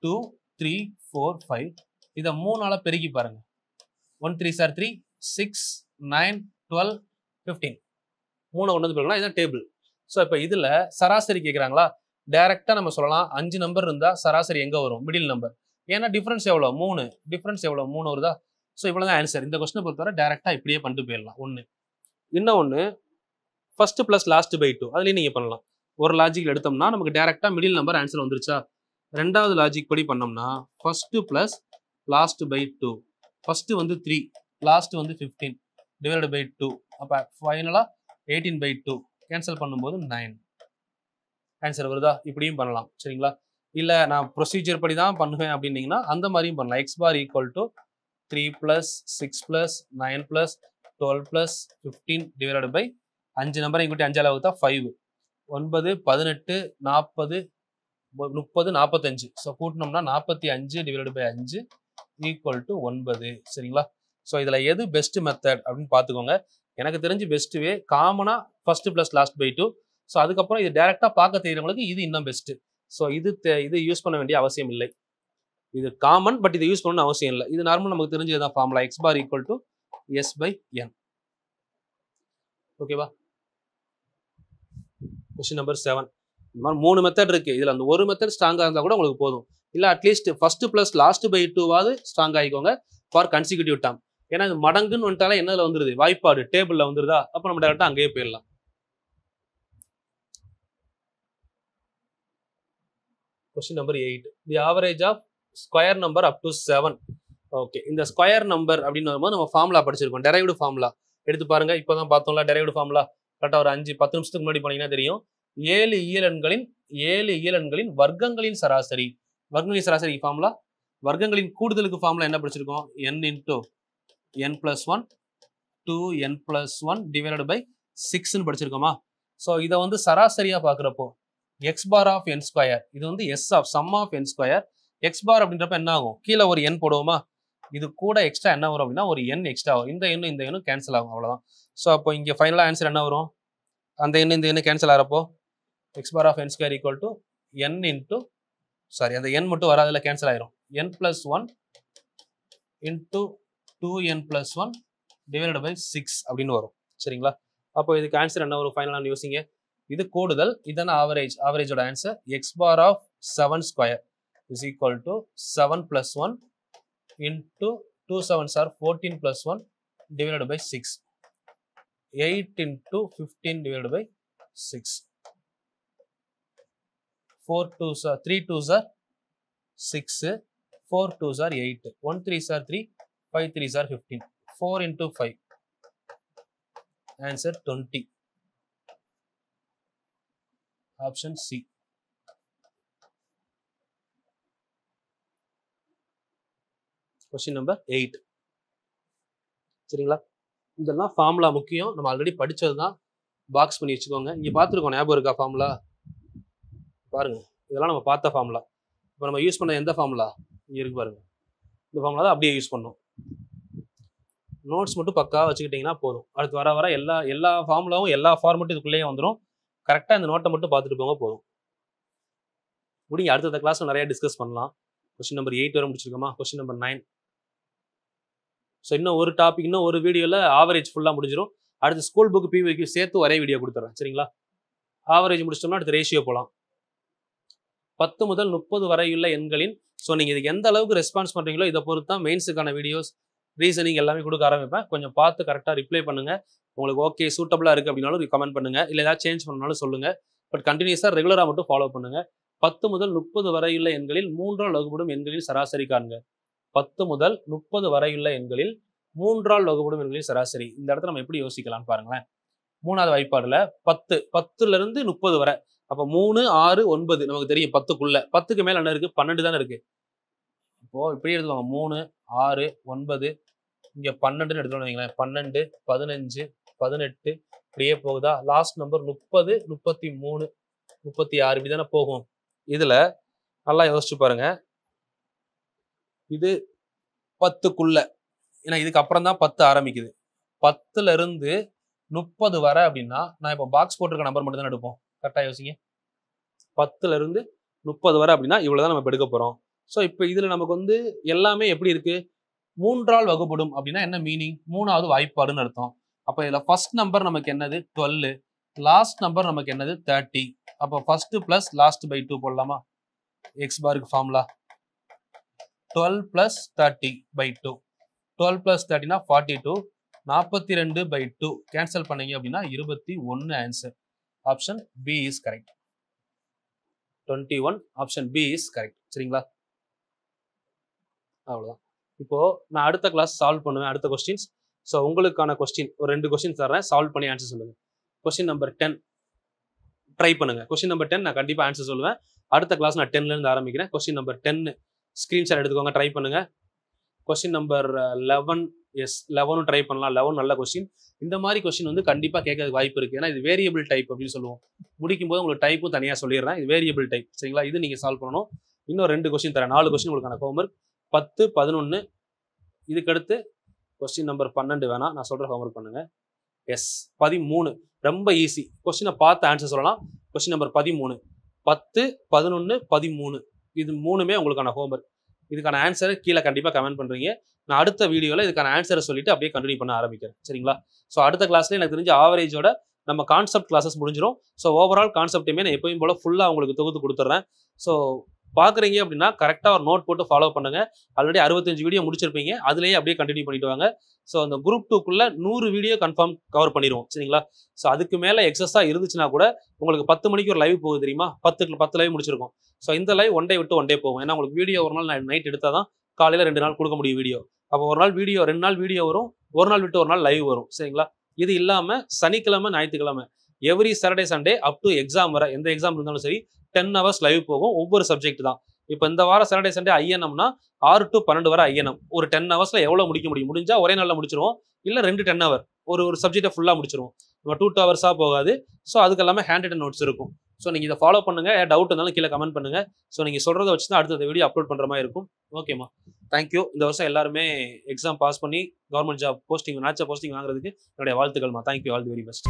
[SPEAKER 2] 2 3 4 5 இதை 3ஆல பெருக்கி பாருங்க. 1 3 சார் 3 6 9 12 15. 3 கொண்டு வந்து பெருக்கலாம். இதுதான் டேபிள். ஸோ இப்போ இதுல சராசரி கேட்குறாங்களா, டைரக்டா நம்ம சொல்லலாம் 5 நம்பர் இருந்தா சராசரி எங்க வரும், மிடில் நம்பர். ஏன்னா டிஃபரன்ஸ் எவ்வளோ, 3. டிஃபரன்ஸ் எவ்வளோ, 3 வருதா. ஸோ இவ்வளோதான் ஆன்சர். இந்த கொஸ்டினை பொறுத்தவரை டைரக்டா இப்படியே பண்ணிட்டு போயிடலாம். ஒன்று இன்னொன்று ஃபர்ஸ்ட் பிளஸ் லாஸ்ட் பை 2. அதுலேயும் நீங்கள் பண்ணலாம். ஒரு லாஜிக் எடுத்தோம்னா நமக்கு டைரக்டா மிடில் நம்பர் ஆன்சர் வந்துருச்சா. ரெண்டாவது லாஜிக் படி பண்ணோம்னா first plus last by 2. First வந்து 3, லாஸ்ட் வந்து 15 டிவைடட் பை 2. அப்போ ஃபைனலாக 18/2 கேன்சல் பண்ணும்போது 9. ஆன்சர் வருதா. இப்படியும் பண்ணலாம், சரிங்களா. இல்லை நான் ப்ரொசீஜர் படி தான் பண்ணுவேன் அப்படின்னீங்கன்னா அந்த மாதிரியும் பண்ணலாம். x bar equal to 3 + 6 + 9 + 12 + 15 divided by 5 number இங்கிட்ட 5 அளவுக்கு 5 9 18 40 30 45. ஸோ கூட்டினோம்னா 45 டிவைடட் பை 5 ஈக்குவல் டு 9. சரிங்களா. ஸோ இதில் எது பெஸ்ட் மெத்தட் அப்படின்னு பார்த்துக்கோங்க. எனக்கு தெரிஞ்சு பெஸ்ட் வே காமனா first plus last by 2. So அதுக்கப்புறம் இது டைரக்டா பார்க்க தெரியுறவங்களுக்கு இது இன்னும் பெஸ்ட். ஸோ இது யூஸ் பண்ண வேண்டிய அவசியம் இல்லை. இது காமன், பட் இது யூஸ் பண்ணணும் அவசியம் இல்லை. இது நார்மல் நமக்கு தெரிஞ்சதுதான் formula. x bar equal to s/n. ஓகேவா. Question number 7. இந்த மாதிரி 3 மெத்தட் இருக்கு. இதுல அந்த ஒரு மெத்தட் ஸ்ட்ராங்கா இருந்தா கூட உங்களுக்கு போதும். இல்ல at least first plus last by 2வாவது ஸ்ட்ராங் ஆகிக்கோங்க ஃபார் கன்சிக்யூட்டிவ் டேர்ம். ஏன்னா இது மடங்குன்னு வந்துட்டாலே என்னதுல வந்துருது, வாய்ப்பாடு டேபிள்ல வந்துருதா. அப்ப நம்ம டைரக்டா அங்கேயே போயிடலாம். Question number 8. The average of square number up to 7. Okay, இந்த ஸ்கொயர் நம்பர் அப்படின்னு வரும்போது நம்ம ஃபார்முலா படிச்சிருக்கோம், டெரைவ்டு ஃபார்முலா. எடுத்து பாருங்க, இப்போதான் பார்த்தோம்ல டெரைவ்டு ஃபார்முலா. கரெக்டாக ஒரு 5-10 நிமிஷத்துக்கு முன்னாடி போனீங்கன்னா தெரியும். 7 இயலெண்களின் வர்க்கங்களின் சராசரி. வர்க்கங்களின் சராசரி ஃபார்முலா. வர்க்கங்களின் கூடுதலுக்கு ஃபார்முலா என்ன படிச்சிருக்கோம், n × n + 1 2n + 1 divided by 6ன்னு படிச்சிருக்கோமா. ஸோ இதை வந்து சராசரியா பார்க்குறப்போ x bar of n square, இது வந்து s of sum of n square. x bar அப்படின்றப்ப என்ன ஆகும், கீழே ஒரு n போடுவோமா, இது கூட எக்ஸ்ட்ரா என்ன வரும் அப்படின்னா ஒரு n எக்ஸ்ட்ரா வரும். இந்த எண்ணும் கேன்சல் ஆகும், அவ்வளோதான். ஸோ அப்போ இங்கே ஃபைனலாக ஆன்சர் என்ன வரும், அந்த எண் இந்த எண்ணு கேன்சல் ஆகிறப்போ x bar of n square equal to n into அந்த n மட்டும் வராதுல, கேன்சல் ஆயிரும். n + 1 into 2n + 1 divided by 6 அப்படின்னு வரும். சரிங்களா. அப்போ இதுக்கு ஆன்சர் என்ன வரும் ஃபைனலாக யோசிங்க. இது கூடுதல், இதுதான ஆவரேஜ். ஆவரேஜோட answer x bar of 7 square is equal to 7 + 1 into 2 7s are 14 + 1 divided by 6. 8 into 15 divided by 6. 4 2s are 3 2s are 6. 4 2s are 8. 1 3s are 3. 5 3s are 15. 4 into 5. Answer 20. Option C. Question number 8. சரிங்களா. இதெல்லாம் formula முக்கியம், நம்ம already படிச்சது தான். Box பண்ணி வச்சுக்கோங்க. இங்க பார்த்துருக்கோம், ஞாபகம் இருக்கா ஃபார்முலா பாருங்க. இதெல்லாம் நம்ம பார்த்த ஃபார்முலா. இப்போ நம்ம யூஸ் பண்ண எந்த ஃபார்முலா இங்கே இருக்கு பாருங்க. இந்த ஃபார்முலா தான் அப்படியே யூஸ் பண்ணணும். நோட்ஸ் மட்டும் பக்காவாக வச்சுக்கிட்டிங்கன்னா போதும். அடுத்து வர வர எல்லா ஃபார்முலாவும் எல்லா ஃபார்மெட்டும் இதுக்குள்ளேயே வந்துடும். கரெக்டாக இந்த நோட்டை மட்டும் பார்த்துட்டு போங்க போதும். முடிங்க. அடுத்த கிளாஸில் நிறைய டிஸ்கஸ் பண்ணலாம். கொஸ்டின் நம்பர் 8 வரை முடிச்சிருக்கோமா? Question number 9. ஸோ இன்னும் ஒரு டாபிக், இன்னும் ஒரு வீடியோவில் ஆவரேஜ் ஃபுல்லாக முடிஞ்சிடும். அடுத்து ஸ்கூல் புக் பிவிக்கு சேர்த்து ஒரே வீடியோ கொடுத்துட்றேன். சரிங்களா? ஆவரேஜ் முடிச்சிட்டோம்னா அடுத்து ரேஷியோ போகலாம். 10 முதல் 30 வரையுள்ள எண்களின் ஸோ நீங்கள் இதுக்கு எந்த அளவுக்கு ரெஸ்பான்ஸ் பண்ணுறீங்களோ இதை பொறுத்து தான் மெயின்ஸுக்கான வீடியோஸ் ரீசனிங் எல்லாமே கொடுக்க ஆரம்பிப்பேன். கொஞ்சம் பார்த்து கரெக்டாக ரிப்ளை பண்ணுங்கள். உங்களுக்கு ஓகே சூட்டபுளாக இருக்குது அப்படின்னாலும் கமெண்ட் பண்ணுங்கள். இல்லை ஏதாவது சேஞ்ச் பண்ணாலும் சொல்லுங்கள். பட் கண்டினியூஸாக ரெகுலராக மட்டும் ஃபாலோ பண்ணுங்கள். 10 முதல் 30 வரையுள்ள எண்களில் 3ஆல் வகுப்படும் எண்களில் சராசரி காண்க. 10 முதல் 30 வரையுள்ள எண்களில் 3ஆல் வகுப்படும் எண்களில் சராசரி. இந்த இடத்துல நம்ம எப்படி யோசிக்கலாம்னு பாருங்களேன். 3வது வாய்ப்பாடுல 10லேருந்து 30 வரை. அப்போ 3, 6, 9 நமக்கு தெரியும். 10க்குள்ள 10க்கு மேலே என்ன இருக்குது? 12 தானே இருக்குது. இப்போது இப்படி எடுத்துவாங்க. 3, 6, 9 இங்கே 12ன்னு எடுத்துக்கணும் வைங்களேன். 12, 15, 18 இப்படியே போகுதா? லாஸ்ட் நம்பர் 30, 33, 36 இப்படி தானே போகும். இதில் நல்லா யோசிச்சு பாருங்க. இது 10க்குள்ள, ஏன்னா இதுக்கு அப்புறம் தான் 10 ஆரம்பிக்குது. 10லேருந்து 30 வரை அப்படின்னா நான் இப்போ பாக்ஸ் போட்டிருக்க நம்பர் மட்டும் தான் எடுப்போம். கரெக்டாக யோசிங்க. 10லேருந்து 30 வரை அப்படின்னா இவ்வளோ தான் நம்ம இப்போ எடுக்க போகிறோம். ஸோ இப்போ இதில் நமக்கு வந்து எல்லாமே எப்படி இருக்குது? 3ஆல் வகுப்படும் அப்படின்னா என்ன மீனிங்? 3வது வாய்ப்பாடுன்னு அர்த்தம். அப்போ இதில் ஃபர்ஸ்ட் நம்பர் நமக்கு என்னது? 12. லாஸ்ட் நம்பர் நமக்கு என்னது? 30. அப்போ ஃபர்ஸ்ட் ப்ளஸ் லாஸ்ட் பை 2 போடலாமா? எக்ஸ் பாருக்கு ஃபார்முலா 12 + 30/2. 12 + 30 42. 42/2 கேன்சல் பண்ணீங்க அப்படின்னா 21 answer. Option B is correct. 21 option B is correct. சரிங்களா? அவ்வளோதான். இப்போ நான் அடுத்த கிளாஸ் சால்வ் பண்ணுவேன். அடுத்த கொஸ்டின்ஸ். ஸோ உங்களுக்கான கொஸ்டின் ஒரு 2 கொஸ்டின் தரேன். சால்வ் பண்ணி ஆன்சர் சொல்லுங்க. கொஸ்டின் நம்பர் 10 ட்ரை பண்ணுங்க. கொஸ்டின் நம்பர் 10 நான் கண்டிப்பாக ஆன்சர் சொல்லுவேன். அடுத்த கிளாஸ் நான் 10லேருந்து ஆரம்பிக்கிறேன். கொஸ்டின் நம்பர் 10 ஸ்க்ரீன்ஷாட் எடுத்துக்கோங்க. ட்ரை பண்ணுங்க. கொஸ்டின் நம்பர் 11 எஸ் 11 ட்ரை பண்ணலாம். 11 நல்ல கொஸ்டின். இந்த மாதிரி கொஸ்டின் வந்து கண்டிப்பாக கேட்கறதுக்கு வாய்ப்பு இருக்குது. ஏன்னா இது வேரியபிள் டைப் அப்படின்னு சொல்லுவோம். முடிக்கும் போது உங்களுக்கு டைப்பும் தனியாக சொல்லிடுறேன். இது வேரியபிள் டைப். சரிங்களா? இது நீங்கள் சால்வ் பண்ணணும். இன்னும் 2 கொஸ்டின் தரேன். 4 கொஸ்டின் உங்களுக்கான ஹோம்ஒர்க். 10, 11 இதுக்கடுத்து கொஸ்டின் நம்பர் 12 வேணாம். நான் சொல்கிற ஹோம்ஒர்க் பண்ணுங்க. எஸ் 13 ரொம்ப ஈஸி. கொஸ்டினை பார்த்து ஆன்சர் சொல்லலாம். கொஸ்டின் நம்பர் 13 10, 11, 13 இது 3மே உங்களுக்கான ஹோம்ஒர்க். இதுக்கான ஆன்சரை கீழே கண்டிப்பாக கமெண்ட் பண்ணுறீங்க. நான் அடுத்த வீடியோவில் இதுக்கான ஆன்சரை சொல்லிட்டு அப்படியே கண்டினியூ பண்ண ஆரம்பிக்கிறேன். சரிங்களா? ஸோ அடுத்த கிளாஸ்ல எனக்கு தெரிஞ்ச ஆவரேஜோட நம்ம கான்செப்ட் கிளாஸஸ் முடிஞ்சிடும். ஸோ ஓவரால் கான்செப்ட்டுமே நான் எப்பயும் போல ஃபுல்லாக உங்களுக்கு தொகுத்து கொடுத்துட்றேன். ஸோ பார்க்குறீங்க அப்படின்னா கரெக்டாக ஒரு நோட் போட்டு ஃபாலோ பண்ணுங்க. ஆல்ரெடி 65 வீடியோ முடிச்சிருப்பீங்க. அதுலேயே அப்படியே கண்டினியூ பண்ணிட்டு வாங்க. ஸோ அந்த குரூப் 2க்குள்ள 100 வீடியோ கன்ஃபார்ம் கவர் பண்ணிடுவோம். சரிங்களா? ஸோ அதுக்கு மேலே எக்ஸஸாக இருந்துச்சுன்னா கூட உங்களுக்கு 10 மணிக்கு ஒரு லைவ் போகுது தெரியுமா? 10 லைவ் முடிச்சிருக்கோம். ஸோ இந்த லைவ் ஒன் டே விட்டு ஒன் டே போகும். ஏன்னா உங்களுக்கு வீடியோ ஒரு நாள் நைட் எடுத்தால் தான் காலையில் 2 நாள் கொடுக்க முடியும் வீடியோ. அப்போ ஒரு நாள் வீடியோ 2 நாள் வீடியோ வரும். ஒரு நாள் விட்டு ஒரு நாள் லைவ் வரும். சரிங்களா? இது இல்லாமல் சனிக்கிழமை ஞாயிற்றுக்கிழமை every Saturday Sunday up to exam வர எந்த எக்ஸாம் இருந்தாலும் சரி 10 hours லைவ் போகும். ஒவ்வொரு சப்ஜெக்ட் தான். இப்போ இந்த வாரம் சாட்டர்டே சண்டே ஐஎன்எம்னா 6 to 12 வரை ஐஎன்எம். ஒரு 10 hours எவ்வளோ முடிக்க முடியும்? முடிஞ்சா ஒரே நாளில் முடிச்சிருவோம். இல்லை 2 10 hour ஒரு சப்ஜெக்டை ஃபுல்லாக முடிச்சிருவோம். நம்ம 2 hours போகாது. ஸோ அதுக்கு எல்லாமே ஹேண்ட் ரிட்டன் நோட்ஸ் இருக்கும். ஸோ நீங்கள் இதை ஃபாலோ பண்ணுங்க. டவுட் இருந்தாலும் கீழே கமெண்ட் பண்ணுங்க. ஸோ நீங்கள் சொல்கிறத வச்சு தான் அடுத்த வீடியோ அப்லோட் பண்ணுற மாதிரி இருக்கும். ஓகேம்மா? தேங்க்யூ. இந்த வருஷம் எல்லாருமே எக்ஸாம் பாஸ் பண்ணி கவர்மெண்ட் ஜாப் போஸ்டிங் போஸ்டிங் வாங்குறதுக்கு என்னுடைய வாழ்த்துக்கள்மா. Thank you. All the very best.